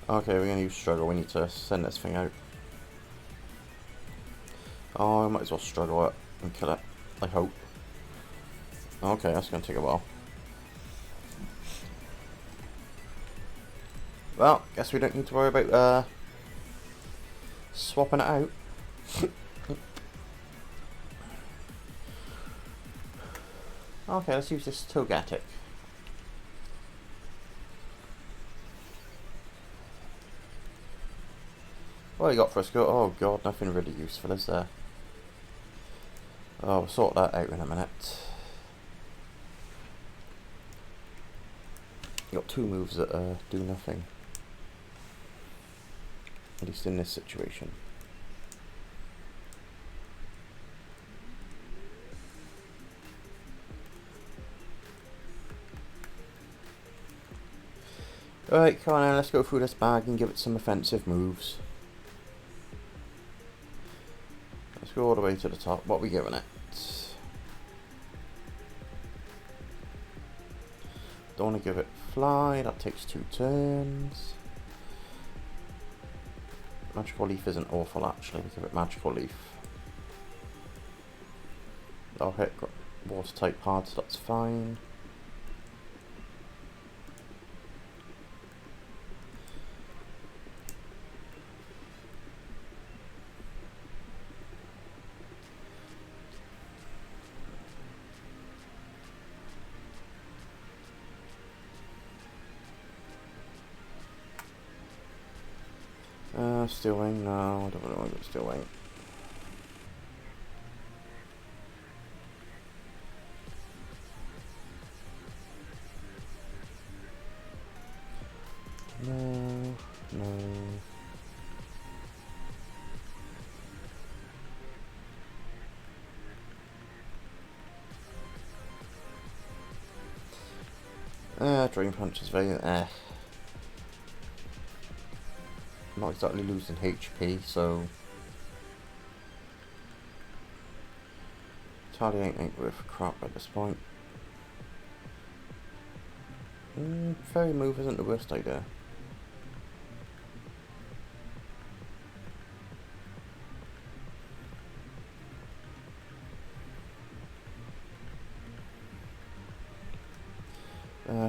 Okay, we're gonna use struggle, we need to send this thing out. Oh, I might as well struggle it and kill it, I hope. Okay, that's gonna take a while. Well, guess we don't need to worry about swapping it out. Okay, let's use this Togetic. What you got for us? Oh god, nothing really useful, is there? Oh, we'll sort that out in a minute. You got two moves that do nothing. At least in this situation. Alright, come on then, let's go through this bag and give it some offensive moves. Let's go all the way to the top. What are we giving it? Don't want to give it fly, that takes 2 turns. Magical Leaf isn't awful actually, we give it Magical Leaf. I'll hit water type hard, so that's fine. Steel Wing? No, I don't really want to get Steel Wing. No, no. Drain Punch is very not exactly losing HP, so Tally ain't worth crap at this point. Fairy move isn't the worst idea.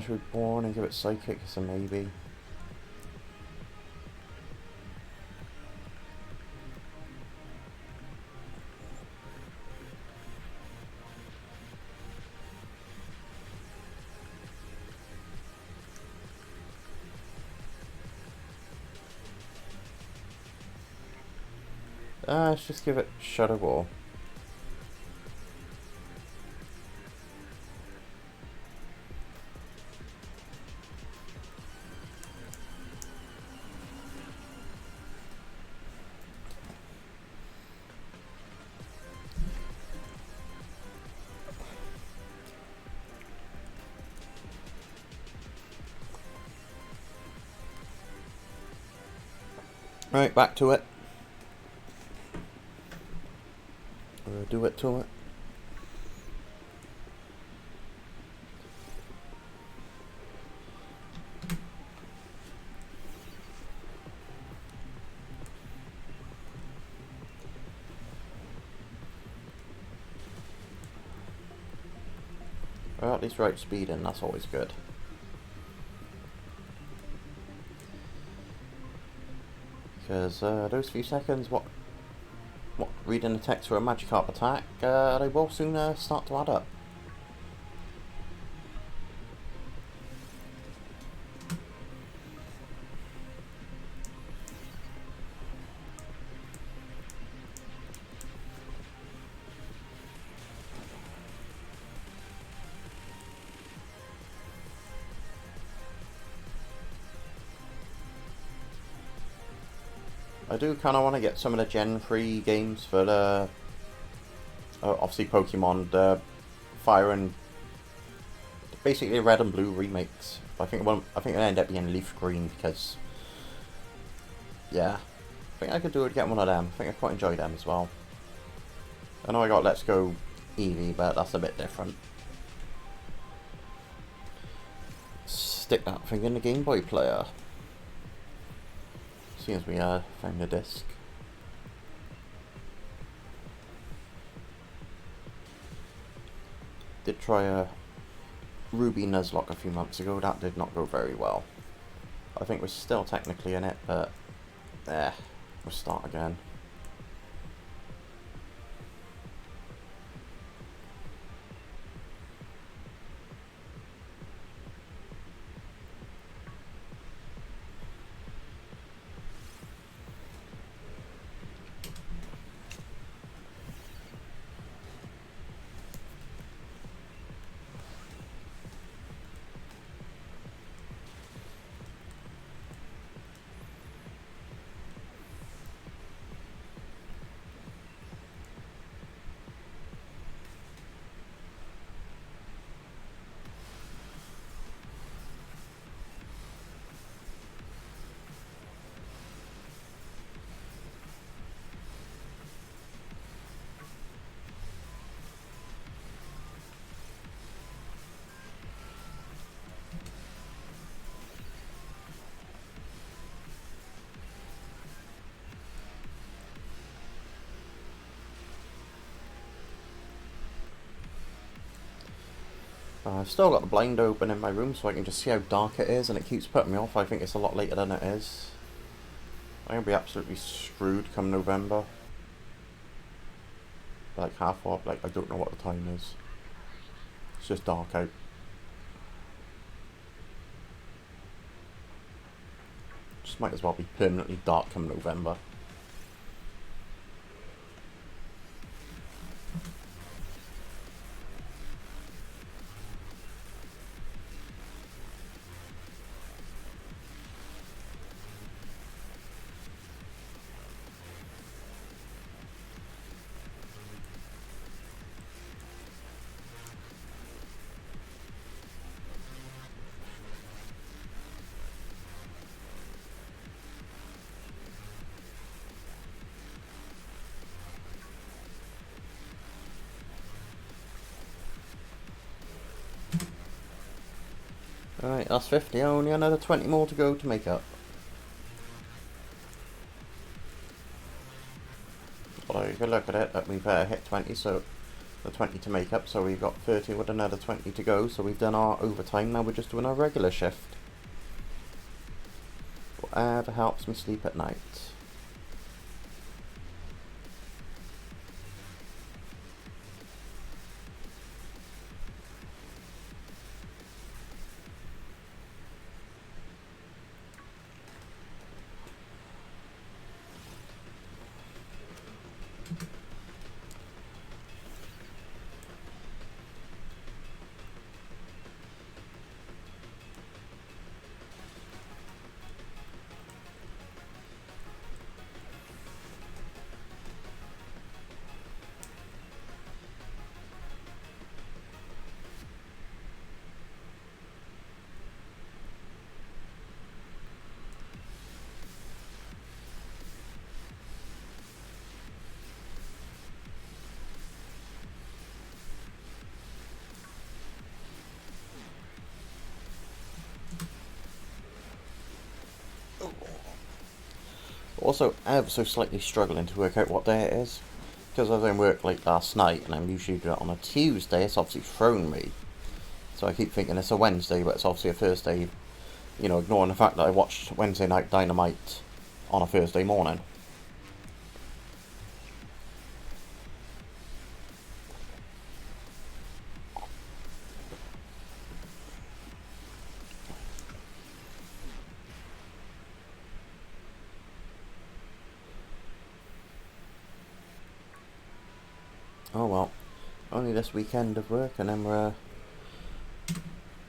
Should we Born and give it Psychic as a maybe? Let's just give it Shadow Ball. Right, back to it. Do it to it. Well, at least right speed in, that's always good. Because those few seconds, what reading the text for a Magikarp attack, they will soon start to add up. I do kind of want to get some of the Gen 3 games for the obviously Pokemon, Fire and basically Red and Blue remakes. I think it'll end up being Leaf Green because yeah, I think I could do it. Get one of them. I think I quite enjoy them as well. I know I got Let's Go Eevee, but that's a bit different. Stick that thing in the Game Boy player. Seeing as we found the disc. Did try a Ruby Nuzlocke a few months ago. That did not go very well. I think we're still technically in it, but we'll start again. I've still got the blind open in my room so I can just see how dark it is, and it keeps putting me off. I think it's a lot later than it is. I'm going to be absolutely screwed come November. Like half off, like I don't know what the time is. It's just dark out. Just might as well be permanently dark come November. Alright, that's 50. Only another 20 more to go to make up. Although you can look at it, that we've hit 20, so the 20 to make up, so we've got 30 with another 20 to go, so we've done our overtime. Now we're just doing our regular shift. Whatever helps me sleep at night. Also, ever so slightly struggling to work out what day it is. Because I was in work late last night, and I'm usually doing it on a Tuesday, it's obviously thrown me. So I keep thinking it's a Wednesday, but it's obviously a Thursday. You know, ignoring the fact that I watched Wednesday Night Dynamite on a Thursday morning. Oh well, only this weekend of work, and then we're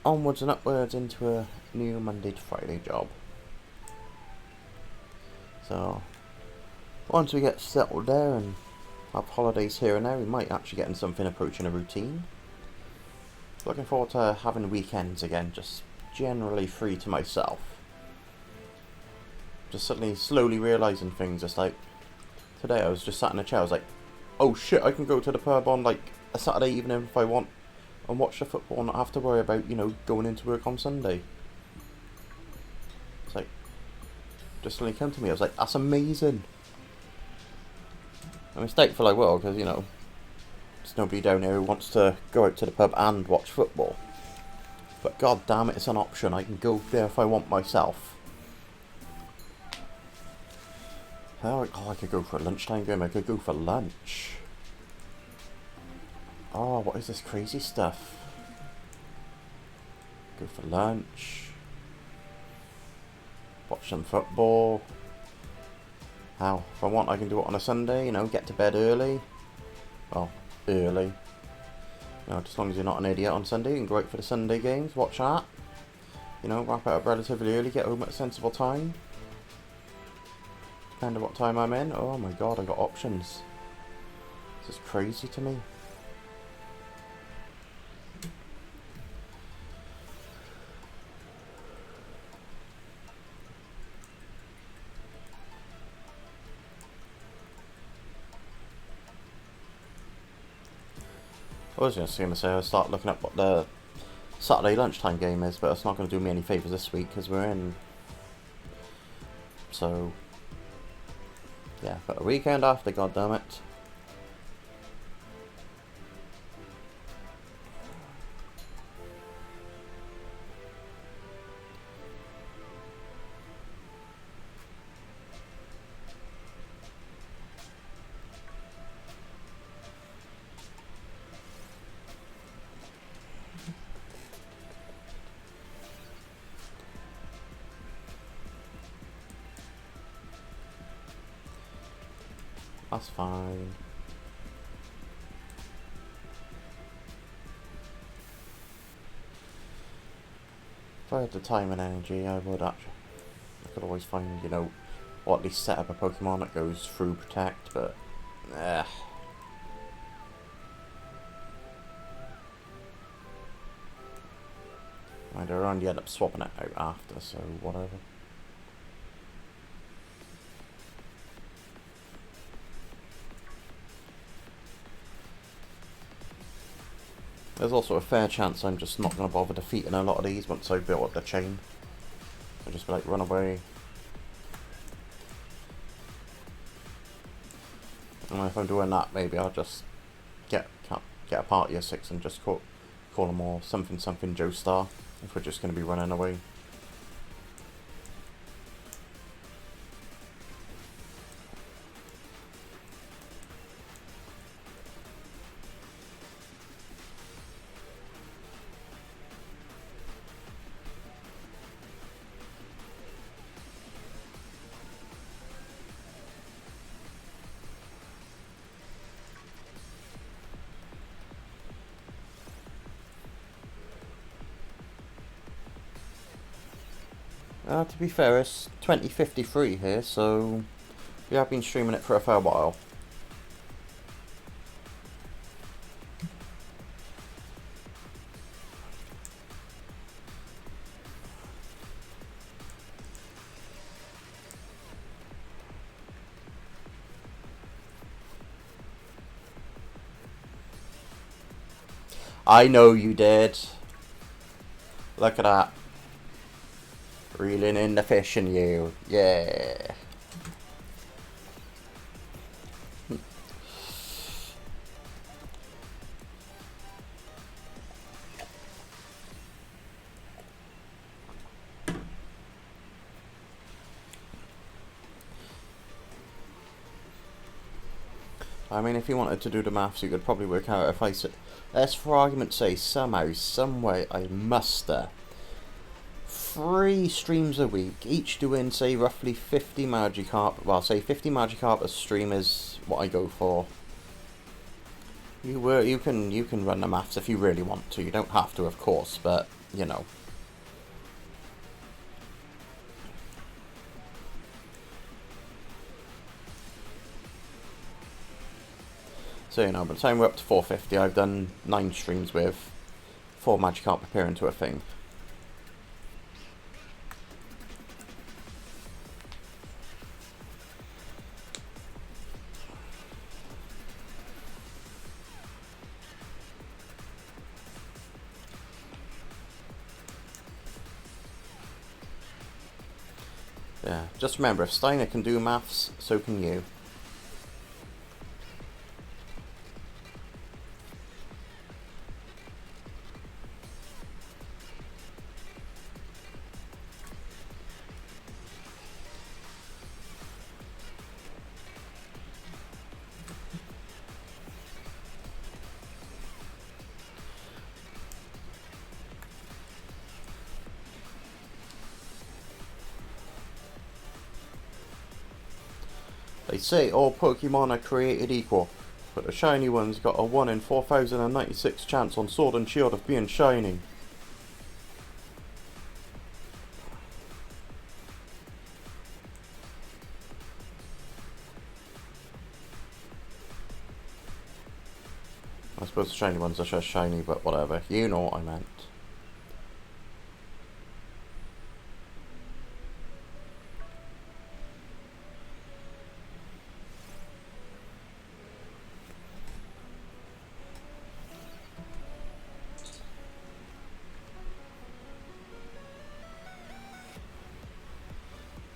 onwards and upwards into a new Monday to Friday job. So once we get settled there and have holidays here and there, we might actually get in something approaching a routine. Looking forward to having weekends again, just generally free to myself. Just suddenly slowly realising things, just like today I was just sat in a chair, I was like, oh shit, I can go to the pub on like a Saturday evening if I want and watch the football and not have to worry about, you know, going into work on Sunday. It's like, just suddenly came to me, I was like, that's amazing. I mean, it's thankful I will, because, you know, there's nobody down here who wants to go out to the pub and watch football. But god damn it, it's an option, I can go there if I want myself. Oh, I could go for a lunchtime game, I could go for lunch. Oh, what is this crazy stuff? Go for lunch. Watch some football. How? If I want, I can do it on a Sunday, you know, get to bed early. Well, early. You know, as long as you're not an idiot on Sunday, you can go out for the Sunday games, watch that. You know, wrap it up relatively early, get home at a sensible time. Depending on what time I'm in. Oh my god, I got options. This is crazy to me. I was just going to say I'll start looking up what the Saturday lunchtime game is, but it's not going to do me any favours this week because we're in. So yeah, but a weekend after, goddammit. That's fine. If I had the time and energy, I would actually. I could always find, you know, or at least set up a Pokemon that goes through Protect, but I'd only end up swapping it out after, so whatever. There's also a fair chance I'm just not going to bother defeating a lot of these once I've built up the chain. I'll just be like, run away. And if I'm doing that, maybe I'll just get a party of 6 and just call them all something Joestar if we're just going to be running away. To be fair, it's 20:53 here, so we have been streaming it for a fair while. I know you did. Look at that. Reeling in the fish in you. Yeah. I mean, if you wanted to do the maths, you could probably work out if I said, let's for argument's sake, somehow, someway, I muster 3 streams a week, each doing, say, roughly 50 Magikarp. Well, say 50 Magikarp a stream is what I go for. You can run the maths if you really want to. You don't have to, of course, but you know. So you know, by the time we're up to 450, I've done 9 streams with 4 Magikarp appearing to a thing. Yeah, just remember, if Steiner can do maths, so can you. They say all Pokemon are created equal, but the shiny one's got a 1 in 4096 chance on Sword and Shield of being shiny. I suppose the shiny ones are just shiny, but whatever. You know what I meant.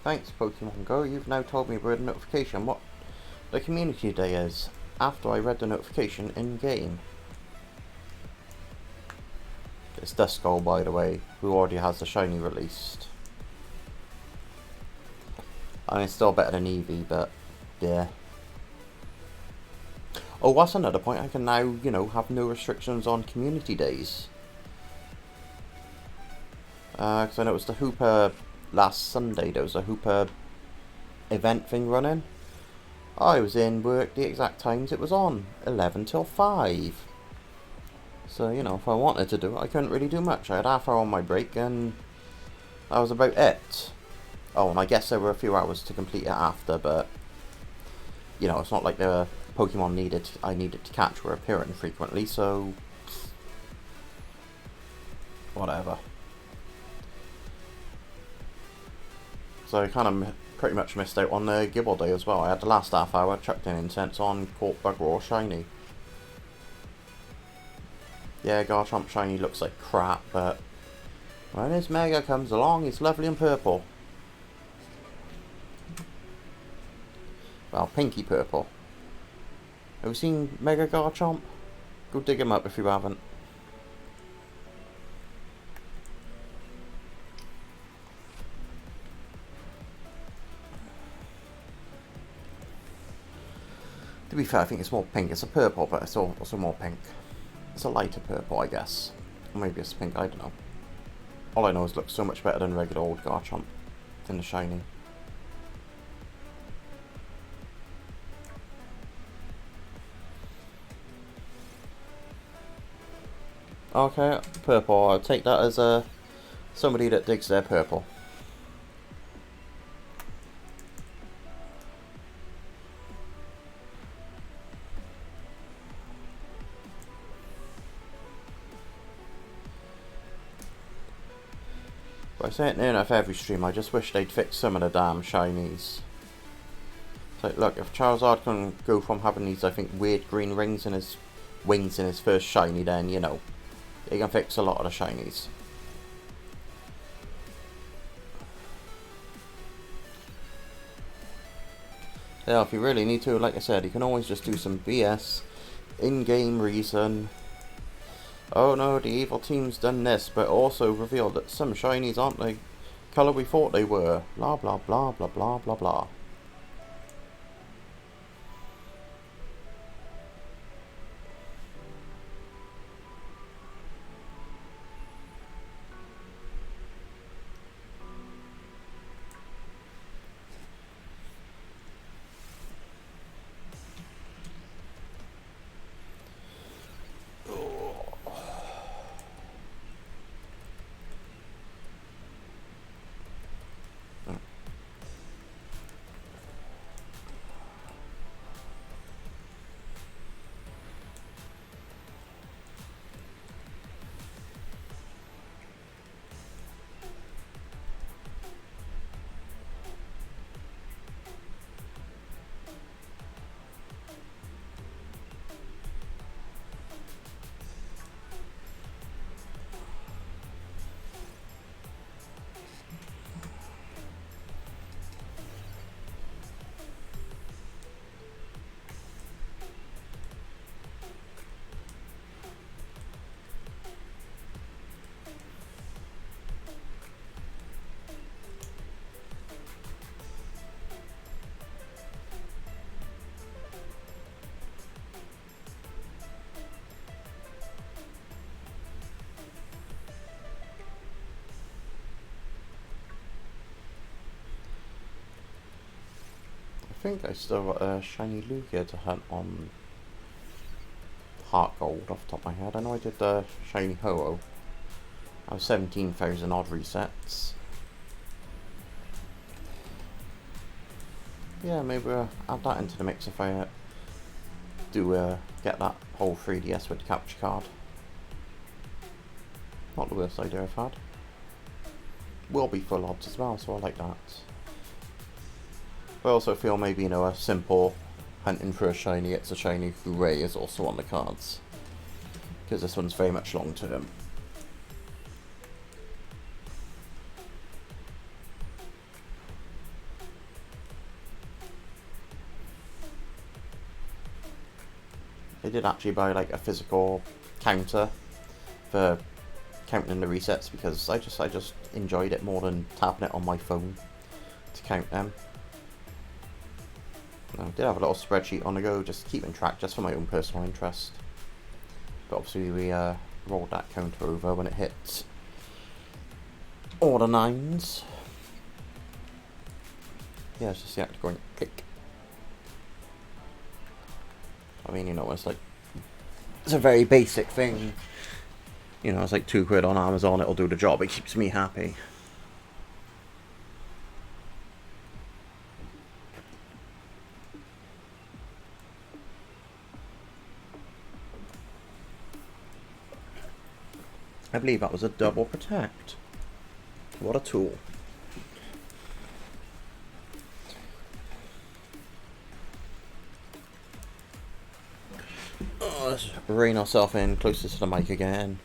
Thanks, Pokemon Go. You've now told me with a notification what the community day is, after I read the notification in-game. It's Duskull, by the way, who already has the shiny released. I mean, it's still better than Eevee, but yeah. Oh, that's another point. I can now, you know, have no restrictions on community days. Because I noticed the Hooper last Sunday, there was a Hooper event thing running. I was in work the exact times it was on, 11 till 5. So, you know, if I wanted to do it, I couldn't really do much. I had half hour on my break and that was about it. Oh, and I guess there were a few hours to complete it after, but, you know, it's not like the Pokemon I needed to catch were appearing frequently, so whatever. So I kind of pretty much missed out on the Gibble Day as well. I had the last half hour chucked in incense on, caught Bugger Shiny. Yeah, Garchomp Shiny looks like crap, but when his Mega comes along, he's lovely and purple. Well, pinky purple. Have you seen Mega Garchomp? Go dig him up if you haven't. To be fair, I think it's more pink. It's a purple, but it's also more pink. It's a lighter purple, I guess. Or maybe it's pink, I don't know. All I know is it looks so much better than regular old Garchomp in the shiny. Okay, purple. I'll take that as somebody that digs their purple. But I say it near enough every stream, I just wish they'd fix some of the damn shinies. It's like, look, if Charizard can go from having these, I think, weird green rings in his wings in his first shiny, then, you know, he can fix a lot of the shinies. Yeah, if you really need to, like I said, you can always just do some BS, in-game reason. Oh no, the evil team's done this, but also revealed that some shinies aren't the colour we thought they were. Blah blah blah blah blah blah blah. I think I still got a shiny Lugia to hunt on Heart Gold off the top of my head. I know I did the shiny Ho-Oh. I have 17,000 odd resets. Yeah, maybe we'll add that into the mix if I do get that whole 3DS with the capture card. Not the worst idea I've had. Will be full odds as well, so I like that. I also feel maybe, you know, a simple hunting for a shiny, it's a shiny Hooray is also on the cards. Because this one's very much long term. I did actually buy like a physical counter for counting the resets because I just enjoyed it more than tapping it on my phone to count them. I did have a little spreadsheet on the go, just keeping track, just for my own personal interest. But obviously we rolled that counter over when it hit all the 9s. Yeah, it's just the act of going click. I mean, you know, it's a very basic thing. You know, it's like £2 on Amazon, it'll do the job, it keeps me happy. I believe that was a double protect. What a tool. Oh, let's rein ourselves in closer to the mic again.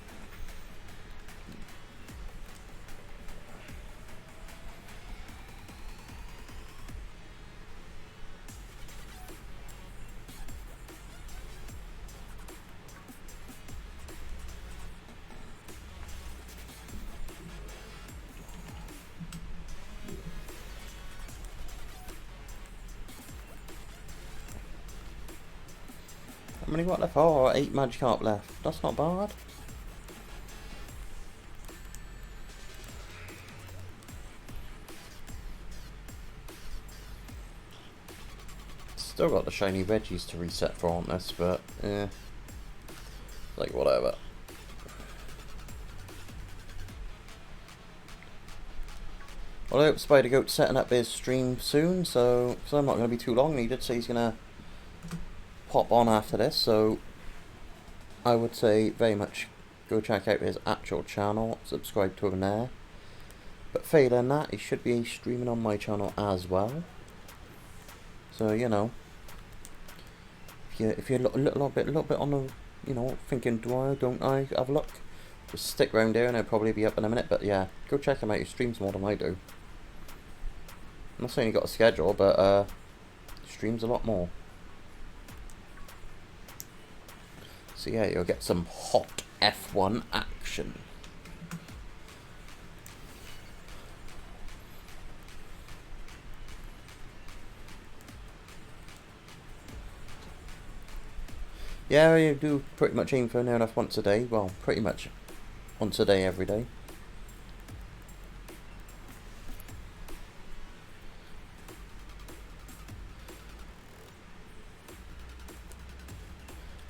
How many got left? Oh, 8 Magikarp left. That's not bad. Still got the shiny Reggies to reset for on this, but eh. Like, whatever. Well, I hope Spider Goat's setting up his stream soon, so because I'm not going to be too long. He did say he's going to pop on after this, so I would say very much go check out his actual channel, subscribe to him there. But failing that, he should be streaming on my channel as well. So, you know, if you're a little bit on the, you know, thinking, do I, don't I, have a look, just stick around here and I'll probably be up in a minute. But yeah, go check him out. He streams more than I do. I'm not saying he got a schedule, but streams a lot more. So yeah, you'll get some hot F1 action. Yeah, you do pretty much aim for near enough once a day. Well, pretty much once a day every day.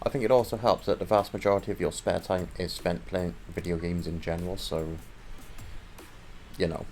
I think it also helps that the vast majority of your spare time is spent playing video games in general, so, you know.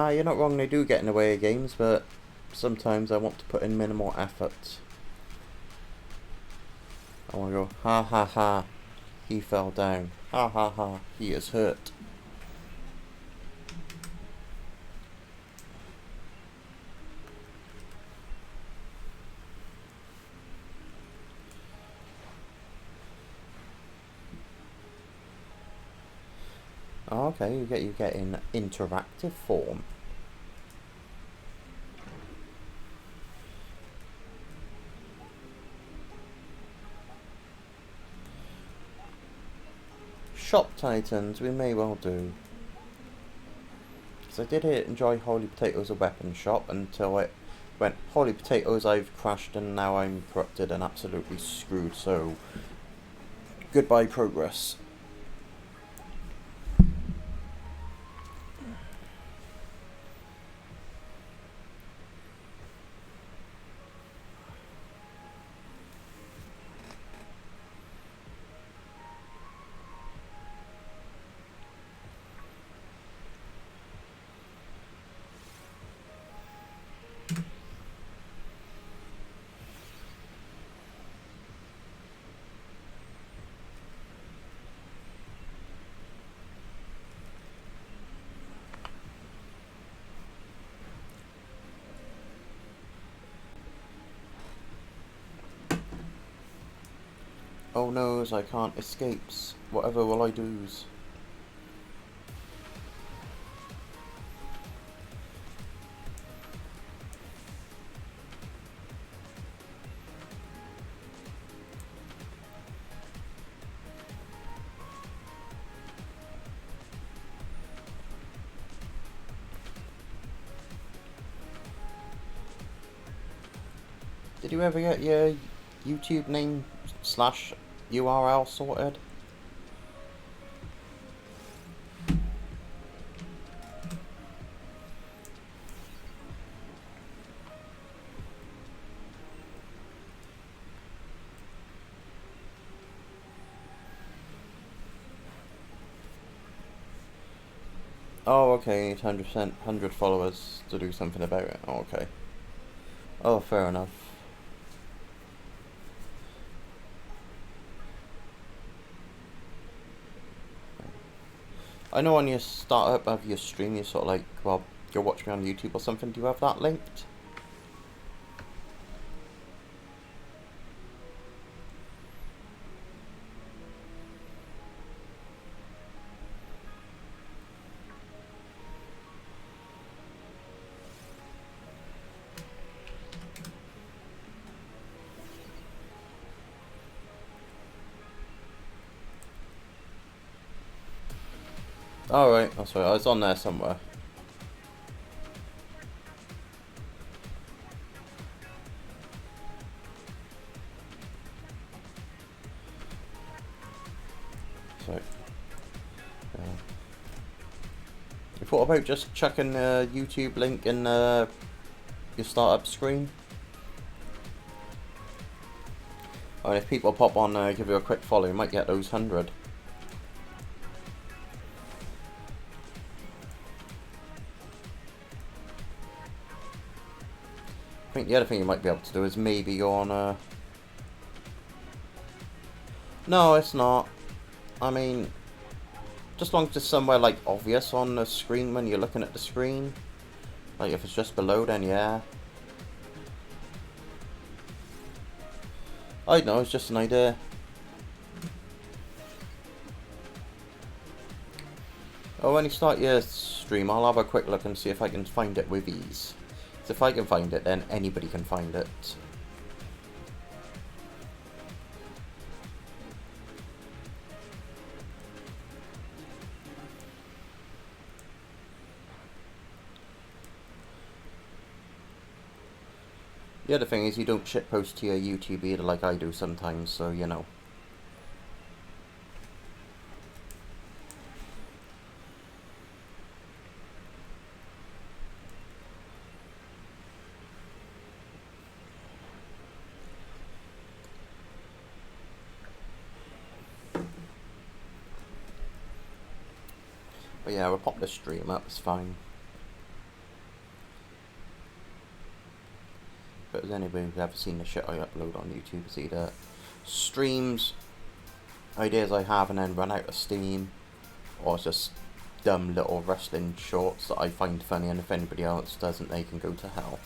You're not wrong, they do get in the way of games, but sometimes I want to put in minimal effort. I want to go, ha ha ha, he fell down. Ha ha ha, he is hurt. Oh, okay, you get in interactive form. Shop Titans, we may well do. Because I did enjoy Holy Potatoes, a weapon shop, until it went, Holy Potatoes, I've crashed and now I'm corrupted and absolutely screwed, so goodbye progress. Oh noes, I can't escapes. Whatever will I do's? Did you ever get your YouTube name / URL sorted? Oh, okay, 100 followers to do something about it. Oh, okay. Oh, fair enough. I know when you start up of your stream, you sort of like, well, you'll watch me on YouTube or something. Do you have that linked? Oh, right, that's right. I was on there somewhere. So, you thought about just chucking the YouTube link in your startup screen? And if people pop on, give you a quick follow, you might get those 100. I think the other thing you might be able to do is maybe go on No, it's not. I mean, just long as it's somewhere like obvious on the screen when you're looking at the screen. Like if it's just below, then yeah. I don't know, it's just an idea. Oh, when you start your stream, I'll have a quick look and see if I can find it with ease. So if I can find it, then anybody can find it. The other thing is you don't shitpost to your YouTube either like I do sometimes, so you know. But yeah, we'll pop this stream up, it's fine. But has anybody who's ever seen the shit I upload on YouTube, it's either streams, ideas I have and then run out of steam, or it's just dumb little wrestling shorts that I find funny, and if anybody else doesn't, they can go to hell.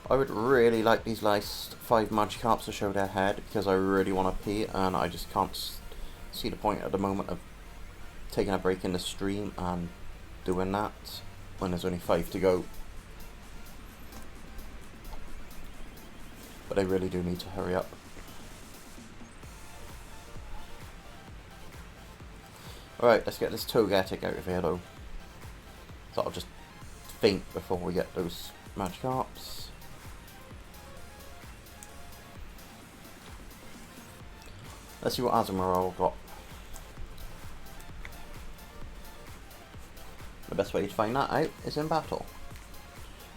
I would really like these last 5 Magikarps to show their head, because I really want to pee, and I just can't see the point at the moment of taking a break in the stream and doing that, when there's only 5 to go. But I really do need to hurry up. Alright, let's get this Togetic out of here though. So I'll just faint before we get those Magikarps. Let's see what Azumarill got. The best way to find that out is in battle.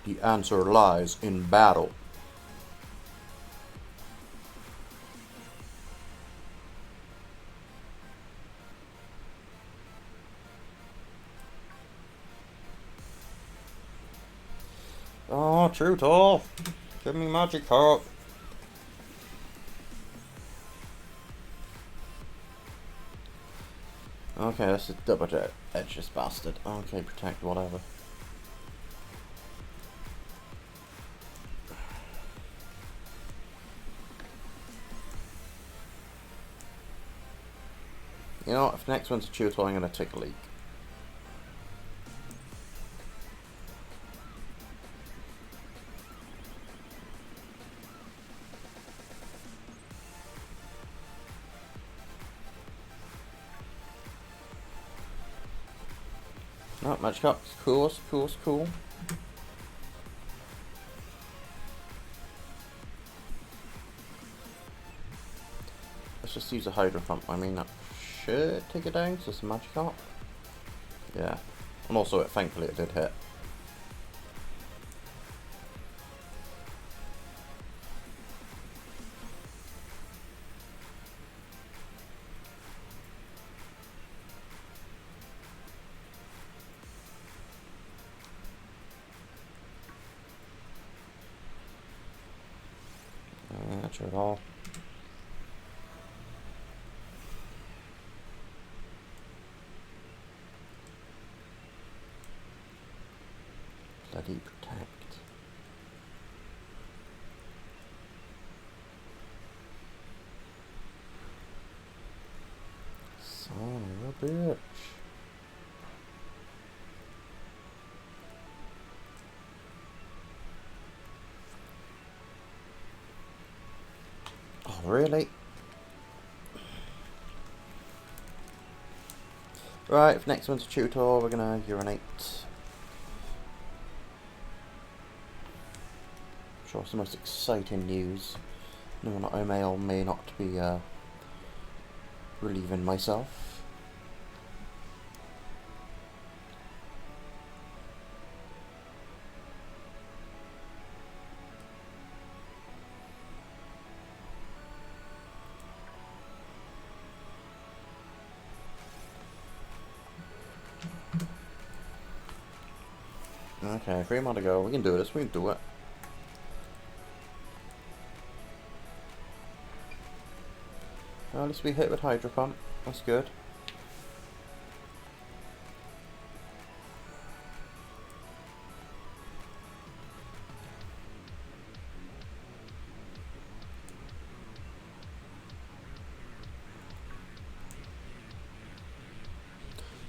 The answer lies in battle. Oh, true tough. Give me Magikarp. Okay, that's a double edge, this bastard. Okay, protect, whatever. You know what, if the next one's a Tutor, I'm going to take a leak. Not much cut. Cool, cool, cool. Let's just use a Hydro Pump. I mean, that should take it down, so it's a Magikarp. Yeah. And also, thankfully, it did hit. Not sure at all. Bloody protect. Son of a bitch. Oh, really? Right, next one's a tutor, we're gonna urinate. I'm sure it's the most exciting news. No, I may or may not be relieving myself. Okay, 3 more to go. We can do this. We can do it. Well, at least we hit with Hydro Pump. That's good.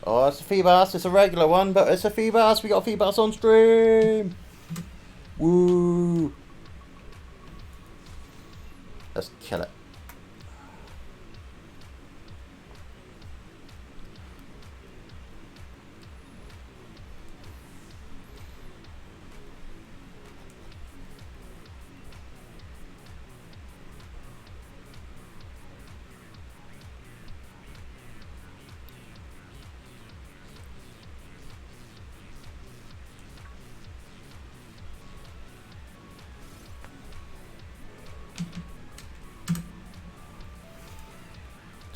Oh, it's a Feebas. It's a regular one, but it's a Feebas. We got a Feebas on stream. Woo! Let's kill it.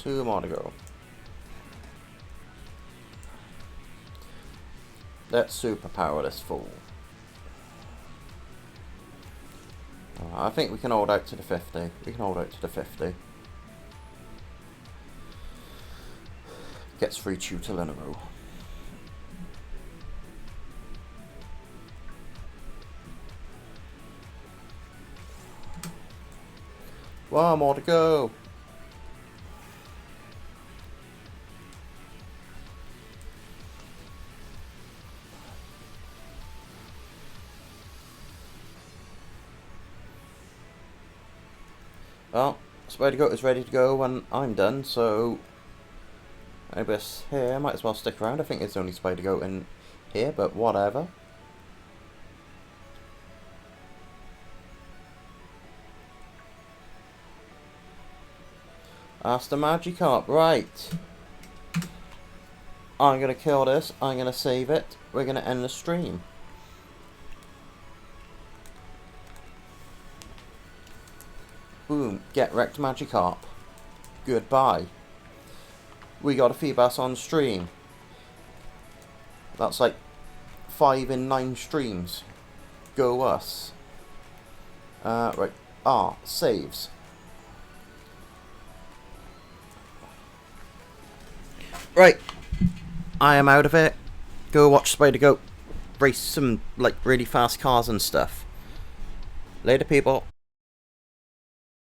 Two more to go. Let's superpower this fool. I think we can hold out to the 50. We can hold out to the 50. Gets 3 tutor in a row. One more to go. Well, Spider-Goat is ready to go when I'm done, so I guess here I might as well stick around. I think it's only Spider-Goat in here, but whatever. That's the Magikarp, right. I'm gonna kill this, I'm gonna save it, we're gonna end the stream. Boom, get wrecked Magikarp. Goodbye. We got a Feebas on stream. That's like 5 in 9 streams. Go us. Right. Saves. Right. I am out of it. Go watch Spider-Goat race some like really fast cars and stuff. Later, people.